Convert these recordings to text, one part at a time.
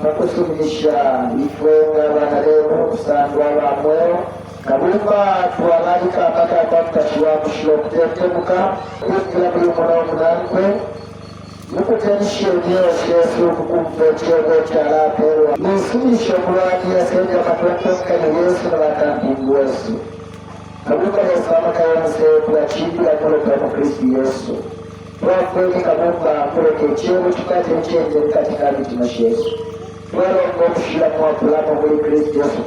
Nakusumisha ifwenga banaremu kusangwa bamwe kabumba tuwalalika mpaka kwamtashiwa mushilo kutetemuka kugira muri umuna w'umunanwe nukutenishe byose kukumva cyego cyaraperwa nisumisha mulwani yasenge amatwakani Yesu n'abatambyi bose kabumba yasama kayanse kuachibira kwa Kristo Yesu twafweni kabumba kureke cyego tukate chenje katika mitima yetu kushira kwa kulapa muri Kristo Yesu.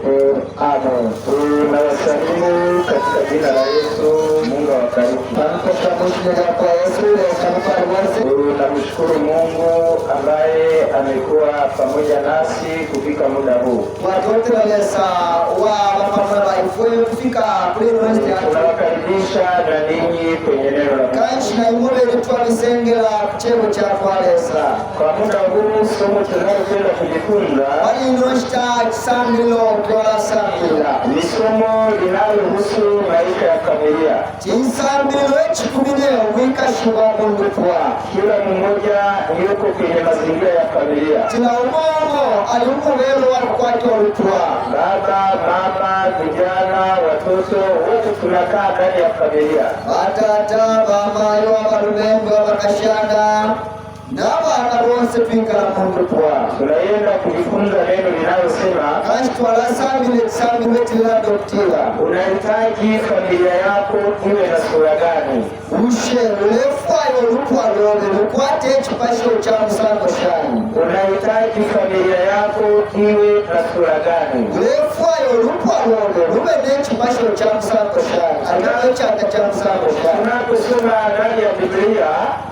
Amen. Tunawasalimu katika jina la Yesu. Mungu awabariki. Tunapokea mshirika kwa Yesu tunamshukuru Mungu ambaye amekuwa pamoja nasi kufika muda huu. Watu wote walesa wa mapambano ifwe kufika kule Rwanda. Tunawakaribisha na ninyi kwenye neno la Mungu. Kanshi na ngome yetu alisengela kuchego cha kwalesa. Kwa muda huu somo tunalopenda kujifunza ni somo linalohusu maisha ya familia. Kila mmoja yuko kwenye mazingira ya familia. Baba, mama, vijana, watoto wote tunakaa ndani ya familia. N'abana bose twingana mu ndutwa tunaenda kujifunza neno linalosema kandi twalasamile tila doktila. Unahitaji familia yako iwe na sura gani? Ushe ulefayo lupwa lobe lukwate chipasho cha msango shani. Unahitaji familia yako iwe na sura gani? Ulefayo lupwa lobe lubede chipasho cha msango shani. Angawe chaka cha msango shani. Tunaposoma ndani ya Biblia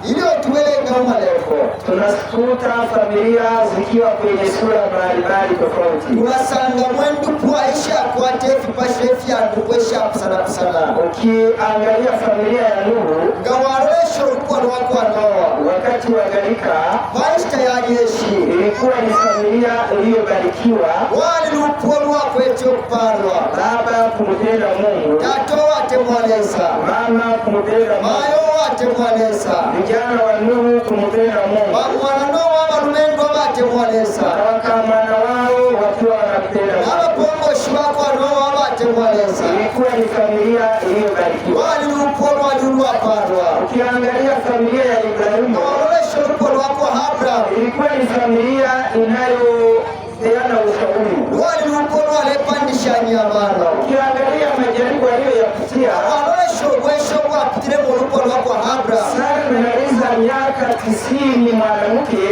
ili tuwelenga umaleko tunasikuta familia zikiwa kwenye sura mbalimbali tofauti. Unasanga mwendu kuaisha kwa tefi pashefi ya ndukwesha kusana. Ukiangalia familia ya Nuhu gawaresho ulikuwa wako anoa wakati wa gharika maisha ya jeshi ilikuwa ni familia iliyobarikiwa. Wali lupuwa wako etio kuparwa baba kumutenda Mungu tatoa temwalesa mama kumutenda mayo watemwalesa vijana wa Nuhu kumutenda Mungu wananoa walumengo watemwalesa wakamana wao wakiwa wanakutenda abapongoshi wako wanoa watemwalesa. Ilikuwa ni familia iliyobarikiwa. Wali lupuwa wajulwa parwa. Ukiangalia familia ya Ibrahimu waolesho lupuwa wako Abraham ilikuwa ni familia inayopeana ushauri. Wali lupuwa walepandisha nyamano. Ukiangalia majaribu aliyoyapitia waolesho wesho wapitile lupuwa wako Abraham. Sara analiza miaka 90 mwanamke.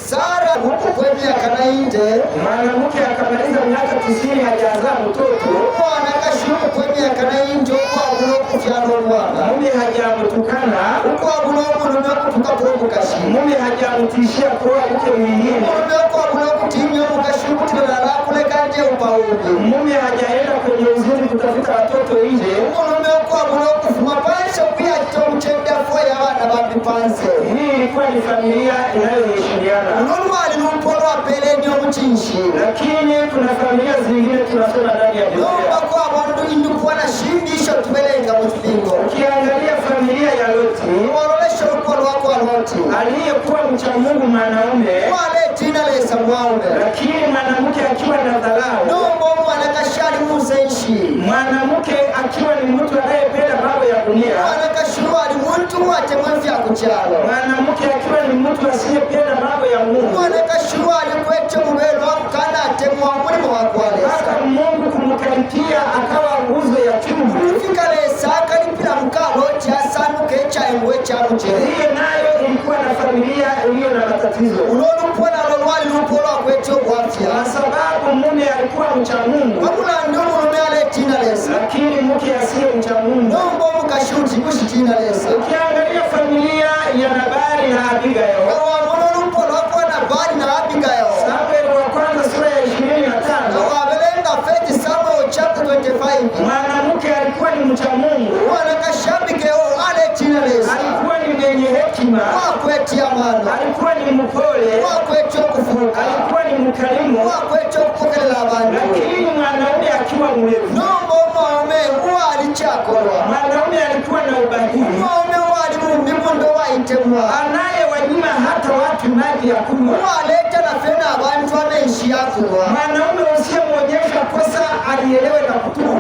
Sara huko kwa miaka 90 mwanamke akamaliza miaka 90 hajazaa mtoto. Bwana akashuka kwa miaka 90 kwa buloku fyano mwana. Mume hajamtukana huko buloku ndio kutukapo kashi. Mume hajamtishia kwa mke mwingine. Ndio kwa buloku tinyo mkashuka tena kule kanje upaudi. Mume hajaenda kwenye uzuri kutafuta watoto nje. Ndio kwa buloku mapasha pia tomchenda kwa ya wana babipanze. Hii ilikuwa ni familia inayoheshimiana. Nunwali lumporo apele ndio mchinshi. Lakini kuna familia zingine tunasoma ndani ya Biblia. Ndio kwa wandu indukuwa na shindisho tumelenga mfingo. Ukiangalia familia ya Loti, waolesho ukolo wako wa Loti aliyekuwa mcha Mungu mwanaume wale jina la Samuel. Lakini mwanamke akiwa na dharau ndio mwanakashari muzeishi. Mwanamke akiwa ni mtu anayependa mambo ya dunia mwanakashari mtu atemwafia kuchalo. Mwanamke akiwa ni mtu asiyependa mambo ya Mungu mwanakashari kwetu mbele wakana atemwa mulimo wakwale. Hata Mungu kumkaripia akawa nguzo ya chumvi. Fikale saka lipila mkalo cha sanuke cha ingwe cha mjeri. Hiyo nayo ilikuwa na familia iliyo na matatizo. Ulolupo na lolwali lupo kwetu wafia. Kwa sababu mume alikuwa mcha Mungu. Wakula ndio mume aletina lesa. Lakini mke asiye mcha Mungu ndio mkashuti kushitina lesa. Ukiangalia familia ya Nabali na Abigail. Kwa mwanulupo wako na Nabali na Abigail. alikuwa ni mpole, alikuwa ni mkarimu, lakini mwanaume akiwa mlevi, mwanaume alikuwa na ubahili, anayewanyima hata watu maji ya kunywa, mwanaume usiyemwonyesha kosa alielewe na kutubu.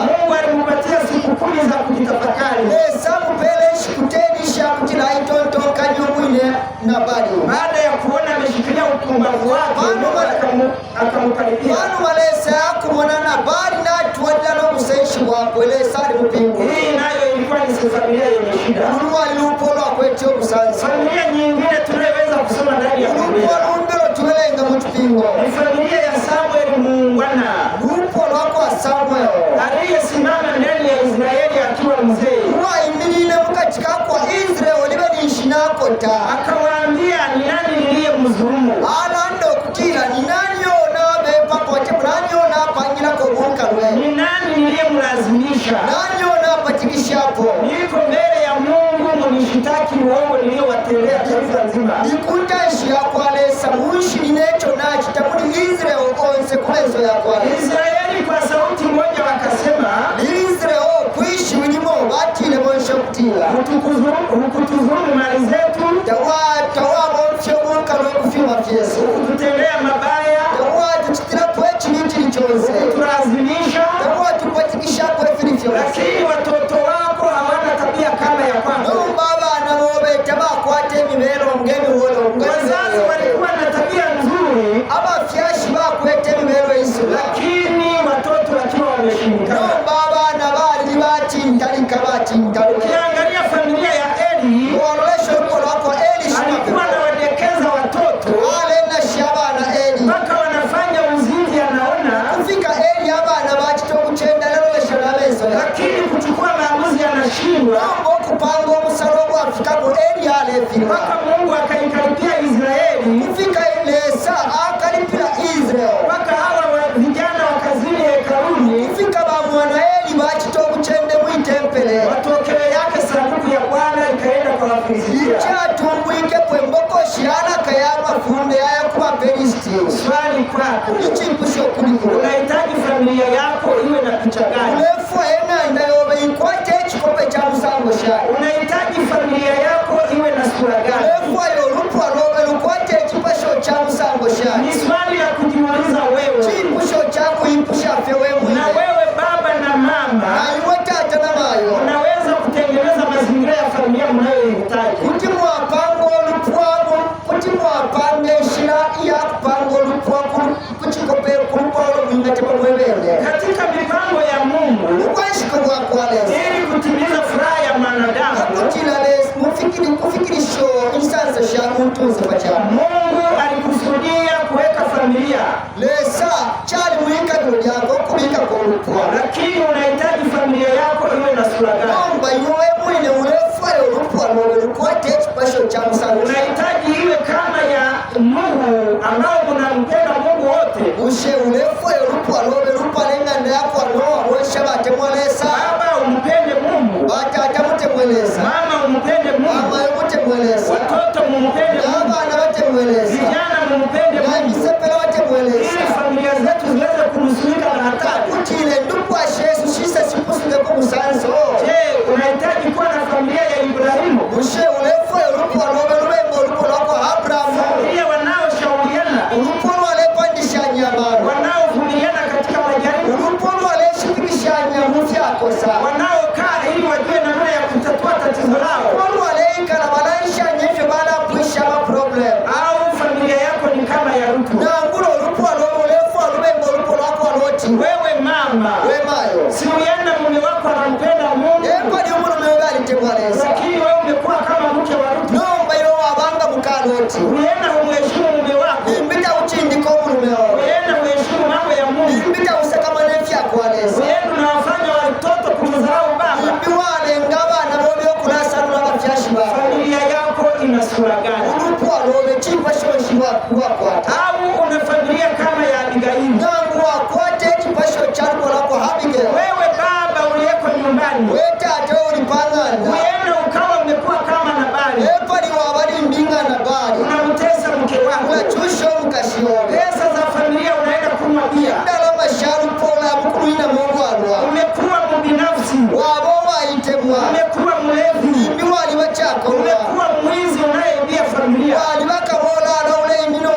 Mungu alimpatia siku 10 za kujitafakari. Baada ya kuona ameshikilia upumbavu wake, akamkaribia. Hii nayo ilikuwa ni familia yenye shida. Familia nyingine tunayoweza kusoma ndani ya Biblia ni familia ya Samuel muungwana, aliyesimama ndani ya Israeli akiwa mzee. Akawaambia, ni nani niliyemdhulumu? Ni nani niliyemlazimisha? Niko mbele ya Mungu mnishitaki uongo niliyowatendea taifa nzima. Israeli kwa sauti moja wakasema, hukutudhulumu mali zetu, hukututendea mabaya, hukutulazimisha, lakini watoto wako hawana tabia kama ya kwako. Wazazi walikuwa na tabia nzuri, lakini watoto wakiwa wameshindikana. Ukiangalia familia ya Eli, alikuwa anawadekeza watoto mpaka wanafanya uzinzi, anaona, lakini kuchukua maamuzi anashindwa, mpaka Mungu akaikaribia Israeli, mpaka hawa vijana wakazini hekaluni, matokeo yake sanduku ya Bwana ikaenda kwa Wafilisti. Swali kwako, unahitaji familia yako iwe na picha gani? Unahitaji familia yako iwe na sura gani? Ni swali la kujiuliza wewe. Na wewe baba na mama, unaweza kutengeneza mazingira ya familia mnayohitaji. Katika mipango ya Mungu ili kutimiza furaha ya mwanadamu, Mungu alikusudia kuweka familia. Lakini unahitaji familia yako iwe na sura gani? Unahitaji iwe kama ya Mungu ambao unampenda Mungu wote. Baba umpende Mungu, mama umpende Mungu, watoto mumpende Mungu, vijana mumpende Mungu, ili familia zetu ziweze kunusurika na hatari. Je, unahitaji kuwa na familia ya Ibrahimu? Familia wanaoshauriana, wanaovumiliana katika majaribu, wanaokaa ili wajue namna ya kutatua tatizo lao. Au familia yako ni kama ya Rutu. Wewe mama, si uenda mume wako anampenda Mungu, lakini wewe umekuwa kama mke wa Rutu. Uenda umheshimu mume wako, uenda umheshimu mambo ya Mungu, uenda unawafanya watoto kumdharau baba. Familia yako ina sura gani? Au una familia kama ya Abigaili? Wewe baba uliyeko nyumbani, uenda ukawa umekuwa kama mali, unamtesa mke wako, unachusha mkashio, pesa za familia unaenda kunywa bia, ndala masharu pola mkuina Mungu alwa, umekuwa mbinafsi, wabo waitemwa, umekuwa mlevi, miwali wachako, umekuwa mwizi unayeibia familia, wali wakabola na ulengilo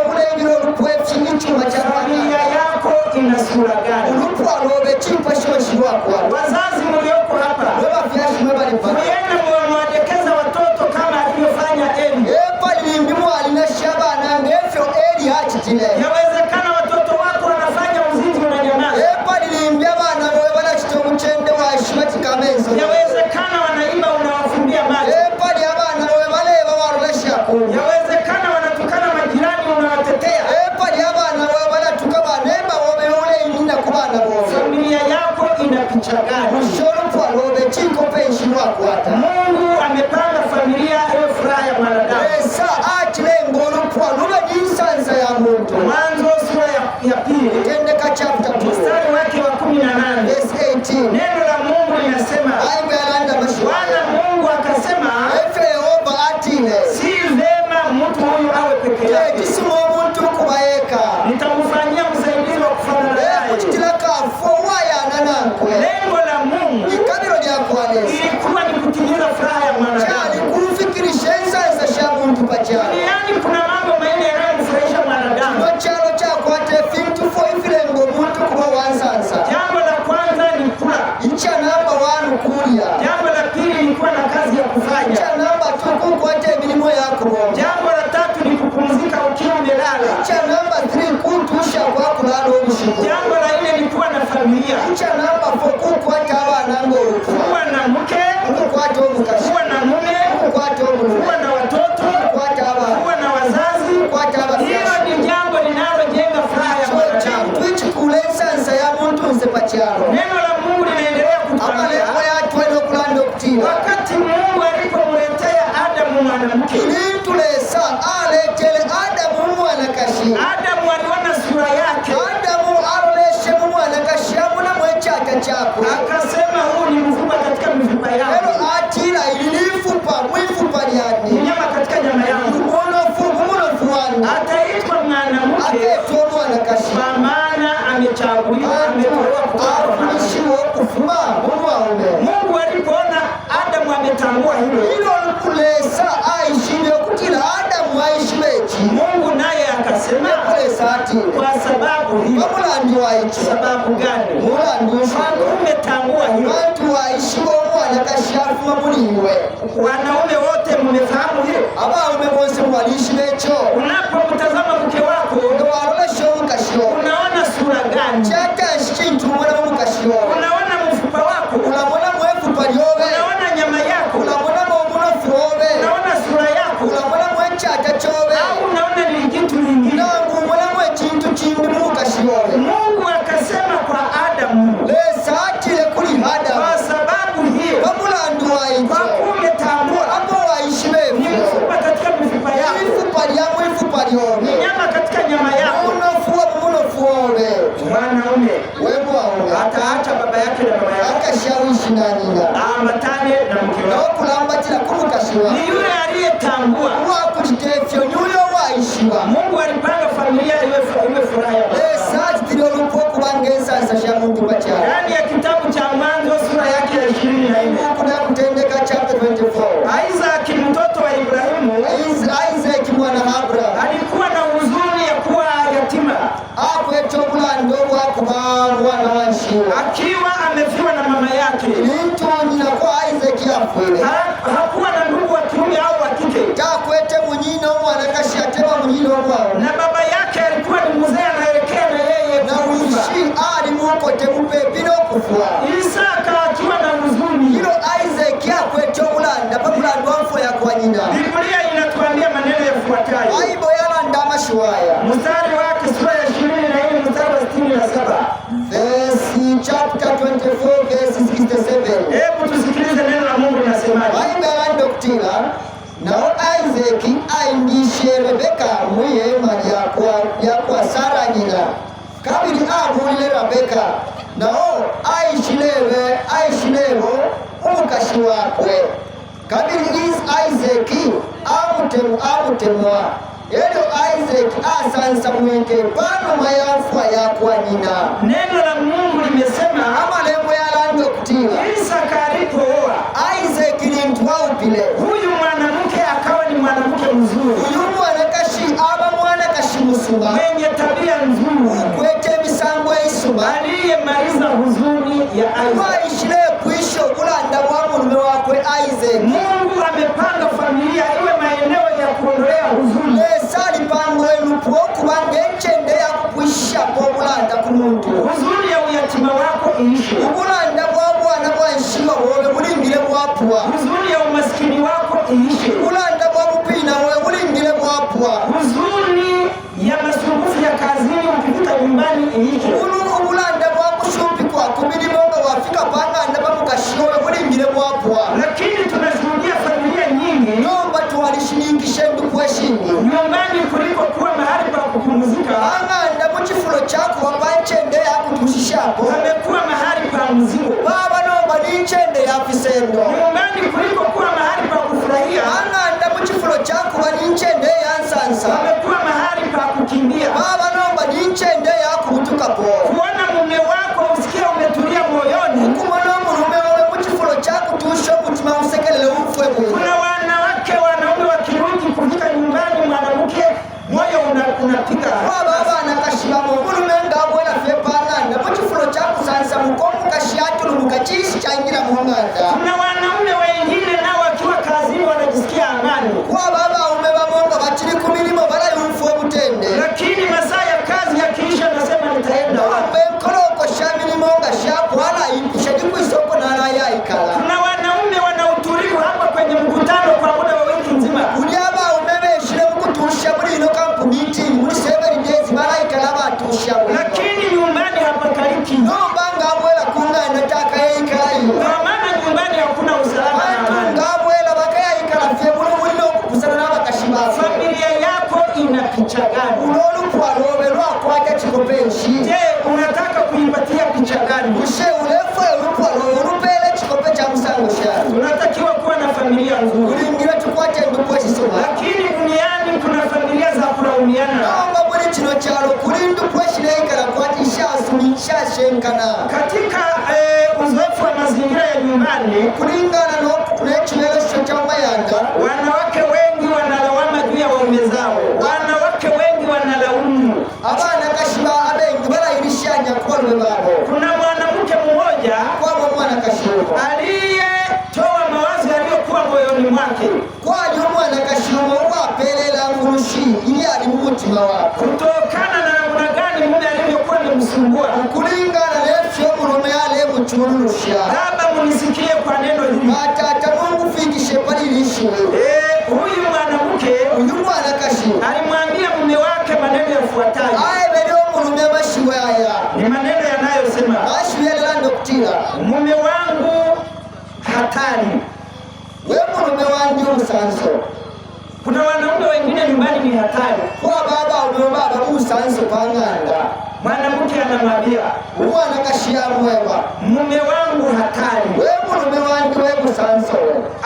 lupwefi n'icyuma cya familia yako ina sura gani? ulupwalobe chipa shoshi wako, wazazi mlioko hapa wabafyashi mwebalipa mwende mwadekeza watoto kama alivyofanya Eli. epa limbi mwali na shabana ngefyo Eli hachitile, Yawezekana watoto wako wanafanya uzinzi unanyamaza. epa limbi abana bowe banachitomu chende washimati kamenzo, Yawezekana wanaiba unawafumbia macho. epa li abana bowe baleba walulashako, Yawezekana wanatukana majirani unawatetea. epa li abana bowe banatuka banemba bobe ule inina kubana bowe, Familia yako ina picha gani? ushorupwalobe chiko penshi wako hata Mungu amepanga familia iwe furaha ya mwanadamu. esa achilengo olupwalube jinsanza ya muntu. Mwanzo sura ya pili Tendeka chapter 2 mstari wake wa 18. verse 18. Neno la Mungu linasema, Bwana Mungu akasema, Efe Yehova atile si vema mtu huyu awe peke yake, ekisima omuntu kubayeka nitamfanyia msaidizi wa kufanana naye. ekukitiraka fo wayana nankwe Lengo la Mungu ikabiro lyakwaneza ilikuwa ni kutimiza furaha ya kyali mwanadamu. kumfikirisha ensanza sha muntu pakyalo Duniani kuna mambo manne yanayomfurahisha mwanadamu. no kyalo kyakwata efintu fo ifirenga omuntu kuba wansansa. Jambo la kwanza ni kula. Icha namba 1 kulya, Jambo la pili ni kuwa na kazi ya kufanya. icha namba 2 kukwata emirimu yakuronda, Jambo la tatu ni kupumzika ukiwa umelala. icha namba 3 kuntusha kwakulala obushiku, Jambo la nne ni kuwa na familia, icha namba 4 kukwata abana ng'olukwa, kuwa na mke, kukwata omukazi, kuwa na mume, kukwata omululu, kuwa na watoto, kukwata abana, kuwa na wazazi. kukwata Hilo abafyashi. ni jambo linalojenga furaha ya mwanadamu. Twikikula ensansa ya muntu nze pakyalo, Neno la Mungu linaendelea kutuambia, amaleko yatwena okulanda okutiira wakati Mungu alipomletea Adamu mwanamke, lintulesa aletele Adamu mwana kashi, Adamu aliona sura yake, Adamu aloleshe mwana kashi amuna mwekyata kyakwe, akasema huu ni mfupa katika mifupa lero yangu, atira ili lifupa mwifupa lyani ni nyama katika nyama yangu, munofu wange ataitwa mwanamke akeetwa omwana kashi kwa maana amechaguliwa, ametolewa kutoka kwa mwanamke. afunishiwe okufuma omwange. Mungu alipoona Adamu ametambua hilo, Ilo lukulesa aishile okutila Adamu aishile eki Mungu naye akasema, kulesa atile kwa sababu hiyo. bamulandi waiki Sababu gani? mulandi Kwanza umetambua hiyo. bantu waishiwa omwana kashafuma muliwe Wanaume wote mmefahamu hiyo. abaume bonse mwalishile ekyo Unapomtazama mke wako ngawalolesha omukasho unaona sura gani? kyakanshi kintu mulamu omukasho Unaona mfupa wako, ulamona mwefupa lyobe unaona nyama yako, ulamonamu omunofu obe unaona sura yako, ulamonamu ekyata kyobe au unaona ni kitu lingine. nangu omulamu ekintu kindi mumukashi obe. Mungu akasema kwa Adamu, lesa atile kuli Adamu kwa sababu hiyo, bamulandu kwa waikyo kuwa umetambua abo waishi ni befyo mfupa katika mifupa yako, ifupa lyamu ifupa ni lyobe nyama katika nyama yako. munofu obu munofu obe Mwanaume wemwawe ataacha baba yake na mama yake, akashawishi nanina aambatane na mke wake. nokulambatira kumukashiwa Ni yule aliyetambua. wakulitefyo nyuyo waishiwa Mungu alipanga familia iwe furaha ya mwanadamu. lesa atitile olupo okubanga ensansa sha muntu pakyalo Ndani ya kitabu cha Mwanzo sura yake ya 24, kunakutendeka chapter 24 Isaac mtoto wa Ibrahimu Isaac mwana Abraham alikuwa na huzuni ya kuwa yatima, akweta obulando obwakuba mwana wanshiwa akiwa amefiwa na mama yake. nintonyina kwa Isaac yafwile Hakuwa na ndugu wa kiume au wa kike, takwete munyina omwana kashi ateba munyina omwawe na baba yake alikuwa ni mzee anaelekea na yeye na kufa. wishi ali mukote mupepi n'okufwa Isaka akiwa na huzuni. ilo Isaac akwete obulanda pabulanda wafo yakwa nyina Biblia inatuambia maneno yafuatayo. Bible yalanda amashiwaya Mstari wake sura ya 24 mstari wa 67. verse chapter 24 verse 67. Hebu tusikilize neno la Mungu linasemaje. Bible yalanda okutira nao Isaac aingishe Rebeka mwihema lyakwa Sara nyina kabiri abulile Rebeka nao aishilebo omukashi wakwe kabiri Isaac amutemwa Elio Isaac asansa mwenge pano mayafu yakuwa nina. Neno la Mungu limesema amalembo yalando kutiwa Isaka alipooa Isaac ni mtu wa upile. Huyu mwanamke akawa ni mwanamke mzuri. Huyu mwanakashi aba mwanakashi musuma mwenye tabia nzuri. Kwete misango isuma aliyemaliza huzuni ya Isaac. Waishile kuisho ulanda wa mume wakwe Isaac. Mungu amepanga familia iwe maeneo ya kuondolea huzuni. Sali pango elupo kubangenche ndeya kuisha po ulanda kumuntu. Huzuni ya uyatima wako iishe. Ulanda wa bwana bwa nshima wowe ulingile bwapwa. Huzuni ya umaskini wako iishe. Ulanda wa bupina wowe ulingile bwapwa. Huzuni ya masumbufu ya kazini ukifika nyumbani iishe. Ulanda wa kushupi kwa kubili monga wafika panga ndaba mukashiwe ulingile bwapwa. Lakini tunashuhudia familia nyingi nomba tuwalishiningishe ndukuwe shingi nyumbani kuliko kuwa mahali pa kupumzika. Anga ndabo chifulo chako wapanchende ya kutushishapo Amekuwa mahali pa mzigo. Baba nomba ninchende ya fisendo Nyumbani kuliko kuwa mahali pa kufurahia. Anga ndabo chifulo chako waninchende ya nsansa Amekuwa mahali pa kukimbia. Baba nomba ninchende ya kubutuka po Kuona mume wako usikia umetulia moyoni. Kumona mume wawe muchifulo chako tusho kutima usekelele ufwe mwe. Kuna wanawake wanaume wakirudi kufika nyumbani mwanamke moyo unapiga. Baba anakashiba mume ngabo na fepana na muchifulo chako sansa mukomu kashiatu lumukachishi changira muhanganda. Kuna wanaume wengine nao wakiwa kazini wanajisikia amani. Kwa baba umeba monga bachiri kumilimo bala yumfo butende. Lakini masaa ya kazi yakiisha nasema nitaenda wapi? Koloko shamili monga shapo wala impishadiku isoko na ala ya ikala. Kuna wanaume wana utulivu hapa kwenye mkutano kwa muda wa wiki nzima. Ujaba umebe shile mkutusha buli ino kampu meeting muli 7 days bala ikala batusha. Lakini nyumbani hapakaliki. Nomba ngabwela kunga nataka ya ikala hiyo. Kwa maana nyumbani hakuna usalama na amani. Ngabwela bakaya ikala fye bulu buli no kusana na bakashiba. Familia yako ina picha gani? Ulolu kwa lobe lwa kwake chikopenshi. Je, unataka kuipatia picha gani? Ushe ulefwe ulupwa lobe ulupele chikope cha msango shari. Tunatakiwa kuwa na familia nzuri. Ulingira tukwate ndukuwe chisoma. Lakini duniani kuna familia za kulaumiana. Naomba buli chino chalo kulindu kweshile ikala kwati shasuni shashenkana. Katika uzoefu wa mazingira ya nyumbani Kulingana no nechimelo shochamba yanga. wanawake wengi wanalawama juu ya waume zao. Wanawake wengi wanalaumu. Abana kashiba abengi bala irishanya kwa lwe babo. Kuna mwanamke mmoja Kwa mwana kashiba. aliyetoa mawazo yaliyokuwa moyoni mwake Kwa mwana kashiba wa pelela ngurushi ili ali mumutima wako. kutokana na namna gani mume alivyokuwa amemsumbua. Kulingana lefyo mulume ale muchurusha. Baba, munisikie kwa neno hili. Matata Mungu fikishe pali lishiwe. Huyu mwanamke Uyu mwana kashiba. alimwambia mume wake maneno yafuatayo. Aye bero mulume mashiwe aya. Ni maneno yanayosema, Mashiwe lela ndoktira. mume wangu hatari. We mulume wangi umusanso. Kuna wanaume wengine nyumbani ni hatari. Kwa baba ume baba umusanso panganda. Mwanamke anamwambia Umwana kashiya mwewa. mume wangu hatari, We mulume wangi we musanso.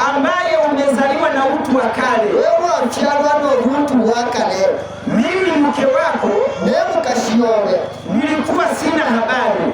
ambaye umezaliwa na utu wa kale. We wamchalwa no runtu wakale. Mimi mke wako Nemu kashiyowe. nilikuwa sina habari.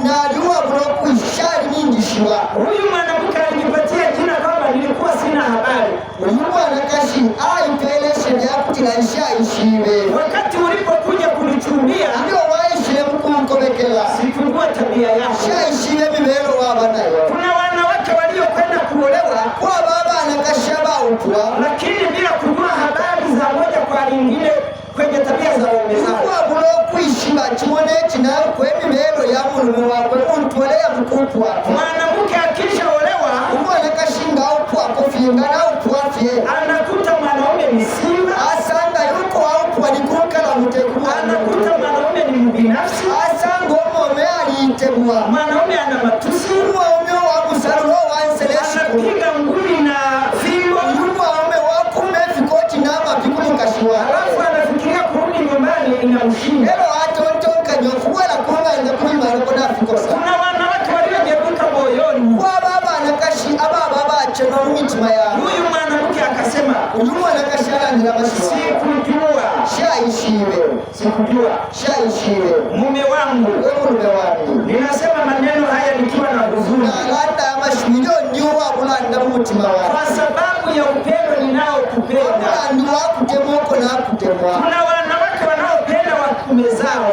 Naliwa buloku ishari nyingi shiwa. Huyu mwanamke alijipatia jina kwamba nilikuwa sina habari. Uyu mwana kashi aipeleshe yakutila ishaishiwe. Wakati ulipokuja kunichumbia Ndio waishile mkumkobekela. sikujua tabia yako. Shaishiwe mibelo waba nayo. Kuna wanawake waliokwenda kuolewa Kwa baba anakashaba utwa. lakini bila kujua habari za moja kwa lingine kwenye tabia za waume zao. Kwa buloku ishiba chimone chinayo kwe mibelo ya mulume wakwe untwelea mkupu wako. Mwanamke akishaolewa Umwana kashinga upwa kofinga na upwa fye. anakuta mwanaume ni simba, Asanga yuko upwa nikuka na muteguwa. anakuta mwanaume ni mbinafsi, Asanga umome aliitegwa. mwanaume ana matusi, Umome wa musalo wanseleshiku. anapiga ngumi na fimbo, Umome wakume fikoti na mapikuni kashiwa. alafu anafikiria kurudi nyumbani inamshinda. Helo atontonka nyofuwela kunga enda kuimara kona fikosa. Kuna wanawake waliojeruka moyoni. Kwa baba anakashi ababa bache no mitima ya. Huyu mwanamke akasema akasema uyu mwana kasharangira amashwa sikujua shaishire mume wangu, mume wangu. ninasema maneno haya nikiwa na huzuni nalanda amashwiro ndiwa kulanda mumutima wangu kwa sababu ya upendo ninaokupenda. ndi wakutemoko nakutemwa. Kuna wanawake wanaopenda waume zao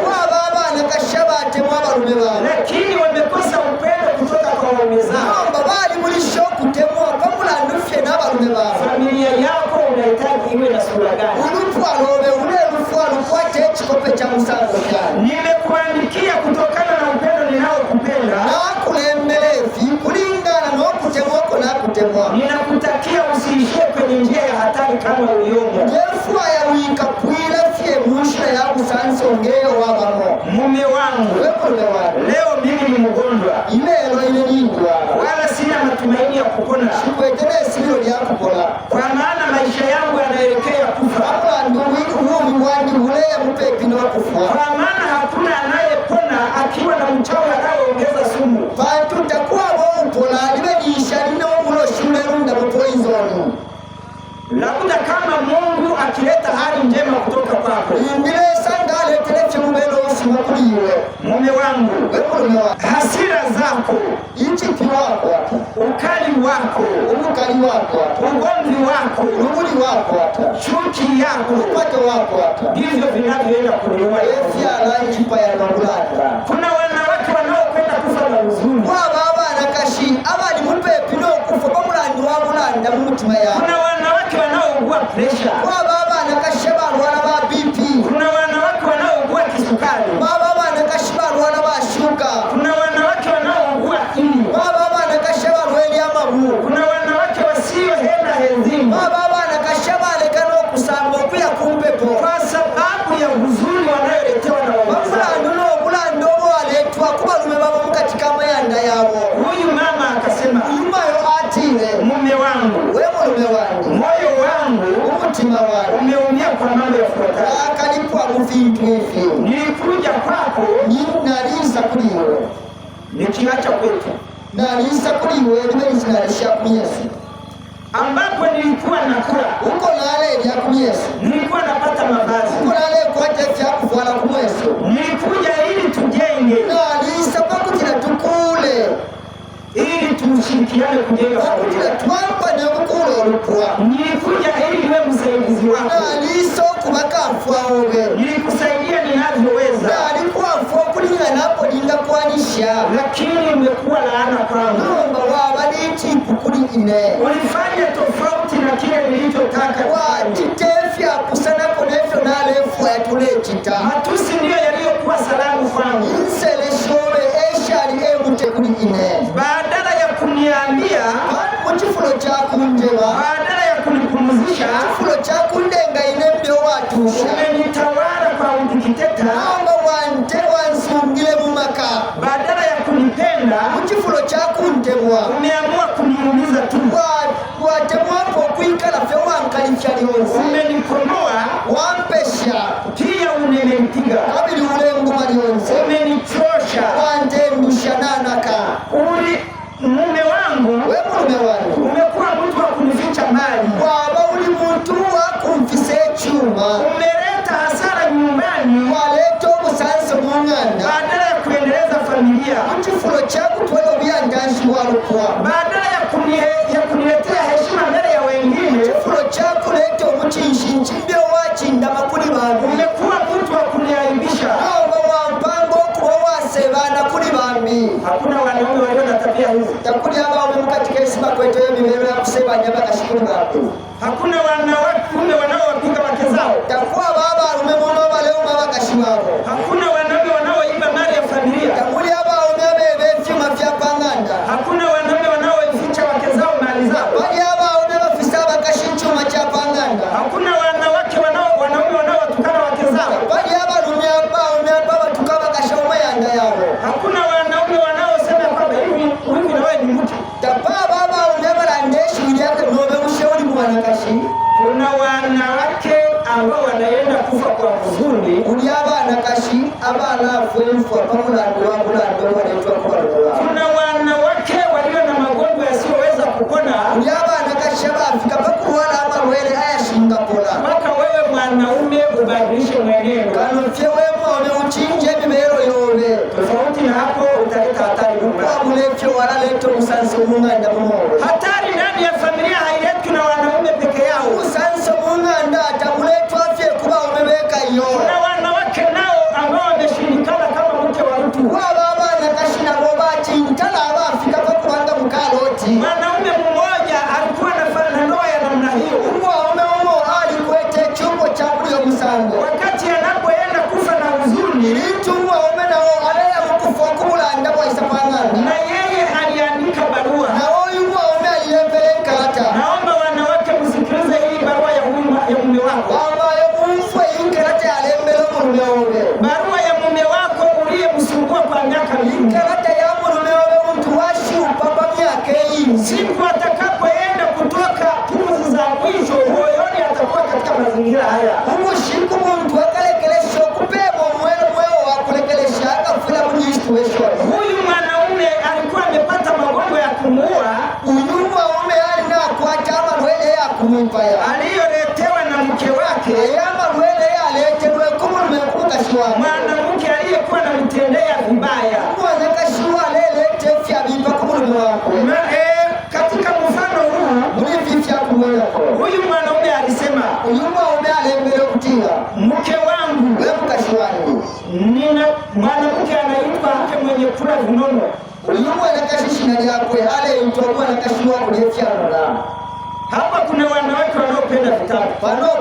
nakashabatemwa balume babo, lakini wamekosa upendo kutoka kwa waume zao. bali mulisho kutemwa pamulandufye n'abalume babo. Familia yako unahitaji iwe na sura gani? ulupwalobe ulelufwalu kwate ekikope kya musango kyani. Nimekuandikia kutokana na upendo ninaokupenda, nakulembelevi kulingana n'okutemwako nakutemwa. ninakutakia usiishie kwenye njia ya hatari kama uyomo. yefwaya wika pwile fye mushira ya musanso ngeyo wabamo. Mume wangu, leo mimi ni mgonjwa, ilelo ilenindwa wala sina matumaini ya kupona, shikwetele sibilo lyakupola, kwa maana maisha yangu yanaelekea kufa. uwumi wangi uleya mupepino wakufwa, Kwa maana hakuna anayepona akiwa na mchawi anayeongeza sumu. bantu takuwa bomupola libenisha linomuloshule lunda mupoizoni. Labda kama Mungu akileta hali njema kutoka kwako. imbile sangaletelefye mubelo usima kuliwe. Mume wangu, wemulume wa hasira zako, inchiki wako ata, ukali wako, ubukali wako ata, ugomvi wako, lubuli wako ata, chuki yako, upato wako ata, ndivyo vinavyoenda kuniua. efyala nchipa ya nangulanda. Kuna wanawake wanaokwenda kufa na huzuni. waba abana kashi abali mupepino okufa bamulandi wabulanda mumutima yawe. Kuna wanawake wanaougua presha. waba abana kashi balwala ba BP. Kuna wanawake wanaougua kisukari. baba abana kashi balwala ba shuka. Kuna wanawake wanaougua ini. baba abana kashi balweli amabu. Kuna wanawake wasioenda henzini baba abana kashi balekana okusamba okuya kumpepo, kwa sababu ya huzuni wanayoletewa na waume zao. bamulandu n'obulanda oba waletwa ku balume babo mukatika amayanda yaabo. Huyu mama akasema, ulumayo atire mume wangu, we mulume wange, moyo wangu umutima wange umeumia kwa mambo yafuatayo. akalipwa mu vintu evi. Nilikuja kwako naliisa kuliwe, nikiacha kwetu naliisa kuliwe libelishinalisha kumyesu, ambapo nilikuwa nakula, uko nalelya kumyesu, nilikuwa napata mavazi, uko nalekwate fyakufwala kumwesu. nilikuja ili tujenge, naliisa pakutila tukule, ili tushirikiane kujenga pakutila familia. twampane obukula olupwa. Nilikuja ili niwe msaidizi wako, naliisa okubakafwaobe, nilikusaidia ninavyoweza, nalikwafwa okulinganapo lingakwanisha, lakini umekuwa laana kwangu. nomba wabalitipu kuli ine Ulifanya tofauti na kile nilichotaka kufanya. watitefya kusanako nefyo nalefwa yatulekita Matusi ndiyo yaliyokuwa salamu kwangu. inseleshobe eshali emute kuli ine Badala ya kuniambia, muchifulo chakunjeba, badala ya kunipumzisha, chifulo chakundenga ine mbyo watusha, umenitawala kwa udikteta. amba wante wansungile mumaka, Badala ya kunipenda, muchifulo chakuntemwa umeamua kuniumiza tu. watemwapo okwikala fye wankalifya lyonse, Umenikomoa, wampesha pia umenipiga, kabili ulenguma lyonse, umenichosha. wantendusha nanaka. Mume wangu, we mulume wange, umekuwa mtu wa kunificha mali, waba uli muntu wakumfisa ekyuma, umeleta hasara nyumbani waleta obusanso mung'anda, badala ya kuendeleza familia, muchifulo kyakutwala obyanjansi walukwa, badala ya kuniletea heshima mbele ya wengine, chifulo kyakuleta omukinshinki mbyo wakindama kuli bantu, umekuwa mtu wa kuniaibisha. aba wampanga okuba wasebana kuli bambi. Hakuna wanaume walio na tabia hizi. takuli abaume mukatika esi bakwetayo emibero yakusebanya bakashikulu bako, Hakuna wanaume wanaowapiga wake zao. takuwa babalume muno baleuma bakashi babo, Hakuna wanaume wanaoiba mali ya familia. takuli abaume abebe evyuma vyapang'anda, Hakuna wanaume wanaoficha wake zao mali zao. bali abaume bafisa bakashi ekyuma kyapang'anda, Hakuna wanaume wanaowatukana wake zao. bali abalume abaume babatuka bakasha omayanda yabo, Hakuna wanaume wanaosema kwamba hivi na wewe ni mtu. tapa babaume balanda eshuri yake nobe musheuli mwanakashi. Kuna wanawake ambao wanaenda kufa kwa huzuni. uli abana kashi abana afwemfwa pamulando wabulando waletwa kubalwa, Kuna wanawake walio na magonjwa yasiyoweza kupona. uli abana kashi abafika bakulwala wele aya shinga pola mpaka wewe mwanaume ubadilishe mwenendo. Kano fye wewe uchinje mimero yobe. Tofauti na hapo utaleta hatari kubwa. Mulefye waraleta usanse umunganda mumobe. Hatari ndani ya familia hailetwi na wanaume peke yao. Usanse umunganda atamuletwa fye kuba umebeka iyo. Kuna wanawake nao ambao wameshindikana kama mke wa mtu. Baba na kashina boba chintala abafika kwa kubanga mukaloti. Mwanaume mmoja alikuwa na ndoa ya namna hiyo. Mume alikwete chombo cha kuyo msango. Wakati anapoenda kufa na huzuni, ilitumwa nao alea mkufa kula ndapo isapangana. Na yeye aliandika barua. Na huyu mume aliyepeleka hata. Naomba wanawake msikilize hii barua ya mume wako. Baba ya mfwe ingerate alembele mume wake. Barua ya mume wako uliyemsumbua kwa miaka mingi. Ingerate ya mume wake mtu washi upapa miaka hii. Siku atakapoenda kutoka pumzi za mwisho moyoni atakuwa katika mazingira haya. Umushiku mtu akalekelesha kupema mwelo wa kulekelesha akafula mjisituation. Huyu mwanaume alikuwa amepata magonjwa ya kumuua. Huyu mwanaume alina kwa chama mwele ya kumipaya. Aliyoletewa na mke wake. Yama mwele ya letewe kumume kukashwa. Mwanamke aliyekuwa anamtendea vibaya. Mwana kashwa lele tefya bipa kumume wako. Katika mfano huu mlififya kumwela kwa. Huyu mwanaume alisema, huyu mwanaume alembele kutinga. Mke wangu, wewe kashwani. Nina mwanamke anaitwa mke mwenye kula vinono. Huyu mwana kashishina yako ale mtoa na kashwa kulefya na. Hapa kuna wanawake wanaopenda vitabu.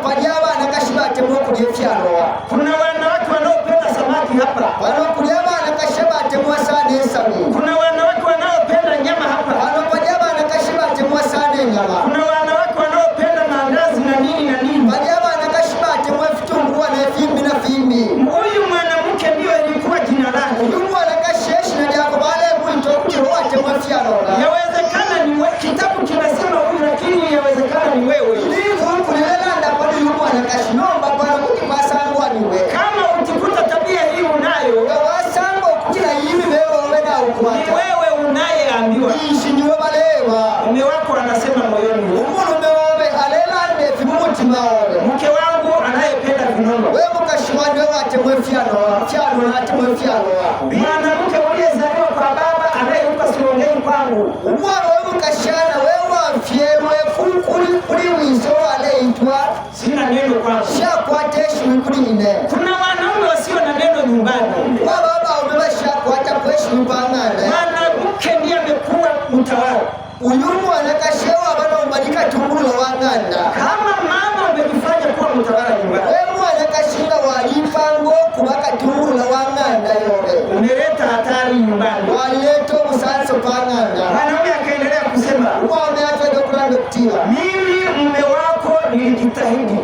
Panyama na kashwa tembo kulefya roa. Kuna wanawake wanaopenda samaki hapa. Panyama na kashwa tembo sana sami. Kuna wanawake wanaopenda nyama hapa. Panyama na kashwa tembo sana nyama. Kuna wanawake wanaopenda maandazi na nini na nini. Panyama na kashwa tembo vitungua na fimbi na fimbi. Huyu mwanamke ndio ilikuwa jina lake. Huyu mwana kasheshi na yako bale mwito kuroa tembo fiano. Yawezekana ni wewe, kitabu kinasema huyu, lakini yawezekana ni wewe. Ndivyo kulela ndapani huyu mwana kashinomba bwana kukipasangwa ni wewe. Kama ukikuta tabia hii unayo, wasango kukila hivi wewe wena ukwata. Ni wewe unayeambiwa. Ishi niwe balewa. Mume wako anasema moyoni. Umume wewe alela ndefi mumutima wewe. Mke wangu anayependa vinono. Wewe mkashimani wewe atemwe fiano na atemwe fiano. Mwanamke uliyezaliwa kwa baba anayeupa siongei kwangu. Umwana wewe mkashana wewe afyewe kuli wizo aleitwa. Sina neno kwangu. Shakwateshu kuline. Kuna wanaume wasio na neno nyumbani. Baba umebashakwata kweshi mpangana. Mwanamke ndiye amekuwa mtawala. Uyu mwana kashewa bana umbadika tungulu la wanganda. Kama mama umejifanya kuwa mtawala nyumbani. Wewe mwana kashinda walipango kubaka tungulu la wanganda yote. Umeleta hatari nyumbani. Walileto musanso panganda. Mwanaume akaendelea kusema, Mwana hata dokulando kutiwa. Mimi mume wako nilijitahidi.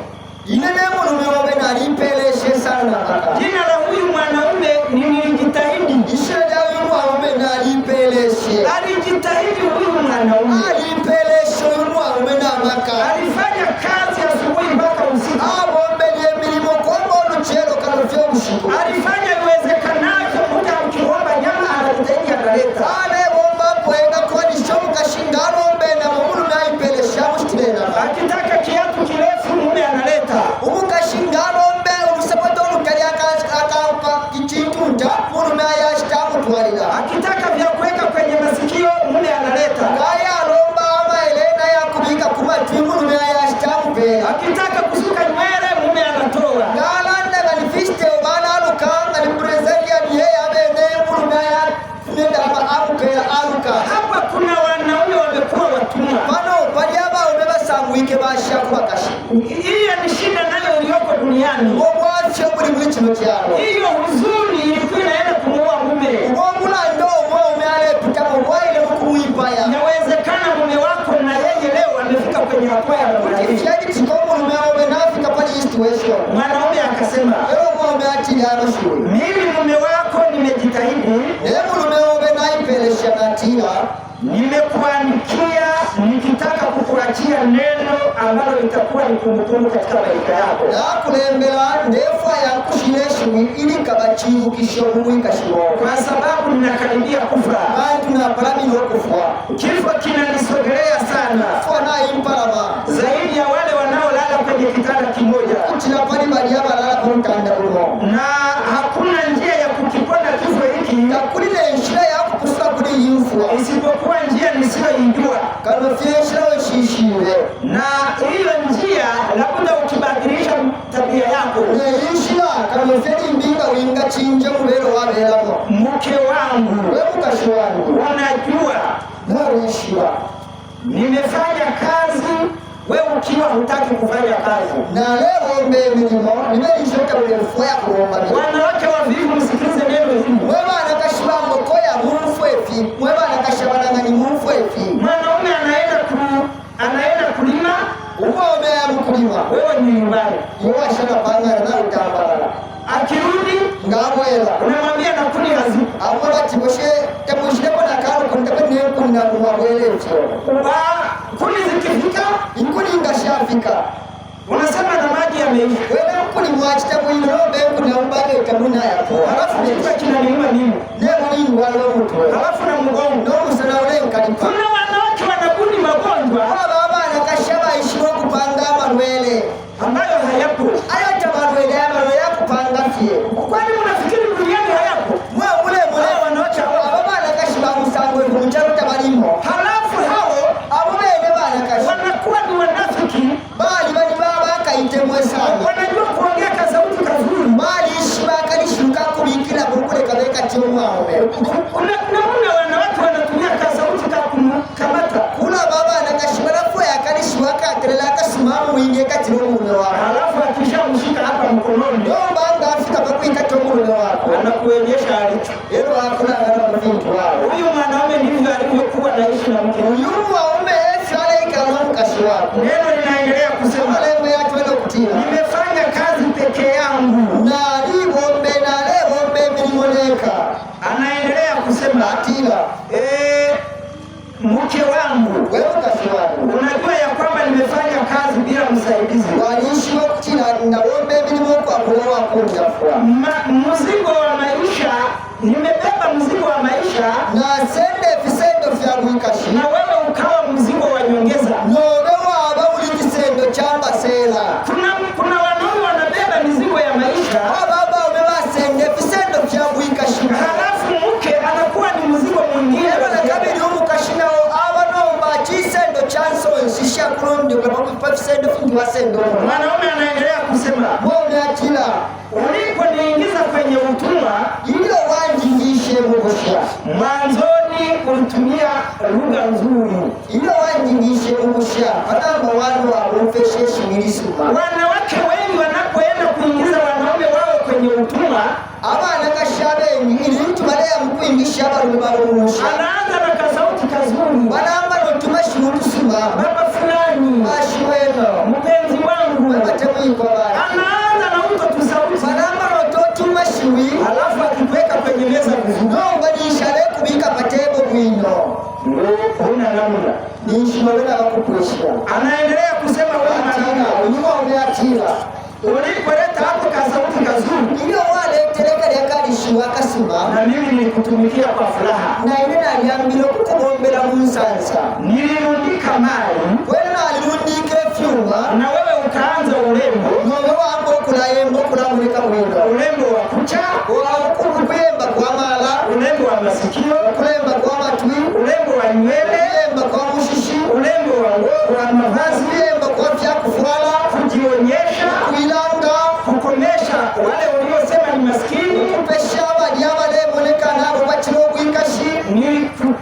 Inene mume wawe na limpeleshe sana kaka. Jina la huyu mwanaume ni nilijitahidi. Ishada huyu mwanaume na limpeleshe. Alijitahidi huyu mwanaume. Alimpeleshe huyu mwanaume na maka. Alifanya kazi asubuhi mpaka usiku. Abombelie milimo kwa mbonu chelo kanofyo mshiko. Alifanya iwezekanavyo, muda ukiomba nyama anajitahidi analeta. Ale bomba poenda kwa nishomu kashingano mbena mumunu na ipelesha mshtirena. Akitaka kiatu kirefu mume analeta. Umukashingano mbe umusapato lukali akapa kichitunta munu na yashtamu tuwalila. Akitaka vya kuweka kwenye masikio mume analeta. Kaya lomba ama elena ya kubika kumati munu na yashtamu pela. Akitaka kusuka nywele mume anatoa. Galanda galifiste ubana alukanga ni Braziliya niye abene munu na ya nenda ama amukela aluka. Hapa kuna wanaume wamekuwa watumwa. Mano panyama umeba samwike basha kubakashi. Hiyo ni shida nayo iliyoko duniani. Omwache muri muri kino cyaro. Hiyo huzuni ilikuwa inaenda kumuua mume. Omulando mume alepita mwaile kumwipaya. Inawezekana mume wako na yeye leo amefika kwenye hatua ya kumaliza. Yaani tikomo mume wao nafika pale situation. Mwanaume akasema, Leo mume ati yana shule. mimi mume wako nimejitahidi. Leo mume wao naipelesha natia. Nimekuandikia nikitaka kukuachia neno ambalo litakuwa ni kumbukumbu katika maisha yako. Na kulembela ndefa ya kushileshwi ili kabachivu kishomwe kashiro. Kwa sababu ninakaribia kufa. Bantu na parami kufa. Kifo kinanisogelea sana. Kwa na impalama. Zaidi ya wale wana kwenye kitanda kimoja, kuchilapani baliaba lala kumtanda umo, na hakuna njia ya kukipona kifo hiki takulile nshira yako kusura kuli yinfua isipokuwa njia nisiyoijua. kano fieshira weshishiwe, Na hiyo njia labda ukibadilisha tabia yako. neyishira kano fieli mbinga winga chinje mubero wabelamo, Mke wangu, we mukashi wangu unajua nawishira nimefanya kazi, wewe ukiwa hutaki kufanya kazi. na leo mbe milimo nimeishoka ulefu ya kuomba Wanawake wavivu, msikilize neno hili. mweba anakashiba mbokoya mufwefi, mweba anakashabanangani mufwefi, Mwanaume anaenda kulima, uwome ya mkulima wewe ni nyumbani. yuwashana pangana na utambalala Akirudi ngabwela unamwambia na kuni hazipo. amwe batiboshe temushireko na karo kunteko nekunina kumabwelevyo Kuni zikifika inkuni ngashafika unasema na maji yameisha. wele nkuni mwachitamuinolobe nkuni umbage tamuna yapo Halafu kichwa kinaniuma mimi, nemulini walo mutwe halafu na mgongo. nomusana ulenkalipa Kuna wanawake wanabuni magonjwa baba nakashaba ishiwo kupanga amalwele ambayo hayapo. ayota malwele amalwe yakupanga fye Kwani unafikiri duniani hayapo? mwe mule Wanawake hawa. abo banakashiba musangwe kumuchalo tabalimo Halafu hao abo bene banakashi wanakuwa ni wanafiki, bali bali baba kaitemwe sana wanajua kuongea kasauti kazuri. mali ishiba kalishuka kubikila bukule kabeka tiomwaome Kuna wanawake wanatumia kasauti kamata. kula baba nakashiba lafwe akalishiwa katerela akasimamu winge katiro mume wako Halafu akishamshika hapa mkononi nomba ngafika bakwika tomume wako anakuonyesha alicho. ero akula ngana mvintu wao Huyu mwanaume ndivyo alivyokuwa naishi na mke. uyumu waume efyale ikala mkashi wako Neno linaendelea kusema, malengo yatwele kutila nimefanya kazi peke yangu. na libombe na lebombe milimoneka Anaendelea kusema atila mke wangu, wewe mkashi wako unajua ya kwamba nimefanya kazi bila msaidizi. walishiwo kutila na bombe milimo kwa kulewa kunjafua Mzigo wa maisha, nimebeba mzigo wa maisha, na sende visendo vya mwikashi na wewe ukawa mzigo wa nyongeza. nobe waba uli kisendo chamba sela Kuna wanaume wanabeba mizigo ya maisha, ababa ube basende visendo vya mwikashi halafu mke anakuwa ni mzigo mwingine. ebona kabiri umukashinawo aba nomba chisendo chanso nsisha kurundi ukapakupa visendo vingi wasendo Mwanaume anaendelea kusema, mwone atila uliponiingiza kwenye utumwa ilo wanjingishe mubusha mwanzoni ulitumia lugha nzuri. ilo wanjingishe mubusha patamba wanu wabumfesheshi milisuma Wanawake wengi wanapoenda kuingiza wanaume wao kwenye utumwa, abana kashabeni ili mtu balea mkuingisha abalume balumusha anaanza na kasauti kazuri, balamba notuma shimutusuma baba fulani, ashiweno mpenzi wangu, batemwiko bana anaanza na uto tusauti, balamba nototuma shiwi halafu akikuweka kwenye meza vizuri, nonga nishale kubika patebo bwino huna namna. nishimawena bakukwishira Anaendelea kusema, wewe atila mwanaume, unyuma umeatila ulipoleta hapo kasauti kazuri, iyo waletereka lyakalishiwa akasima na mimi nilikutumikia kwa furaha, na ine nalyambile okukubombera munsansa nilirundika mali wena nalirundika efyuma na wewe ukaanza urembo, nobe wamba okulayemba okulamulika bwino urembo wa kucha, okuyemba kwamala urembo wa masikio, okulemba kwamatwi urembo wa nywele, okuyemba kwa mushishi urembo wa mavazi, okuyemba kwa vyakufwala kujionyesha, kwilanga kukomesha wale waliosema ni maskini. kupesha balyabalemuleka nabo bakira obwikashi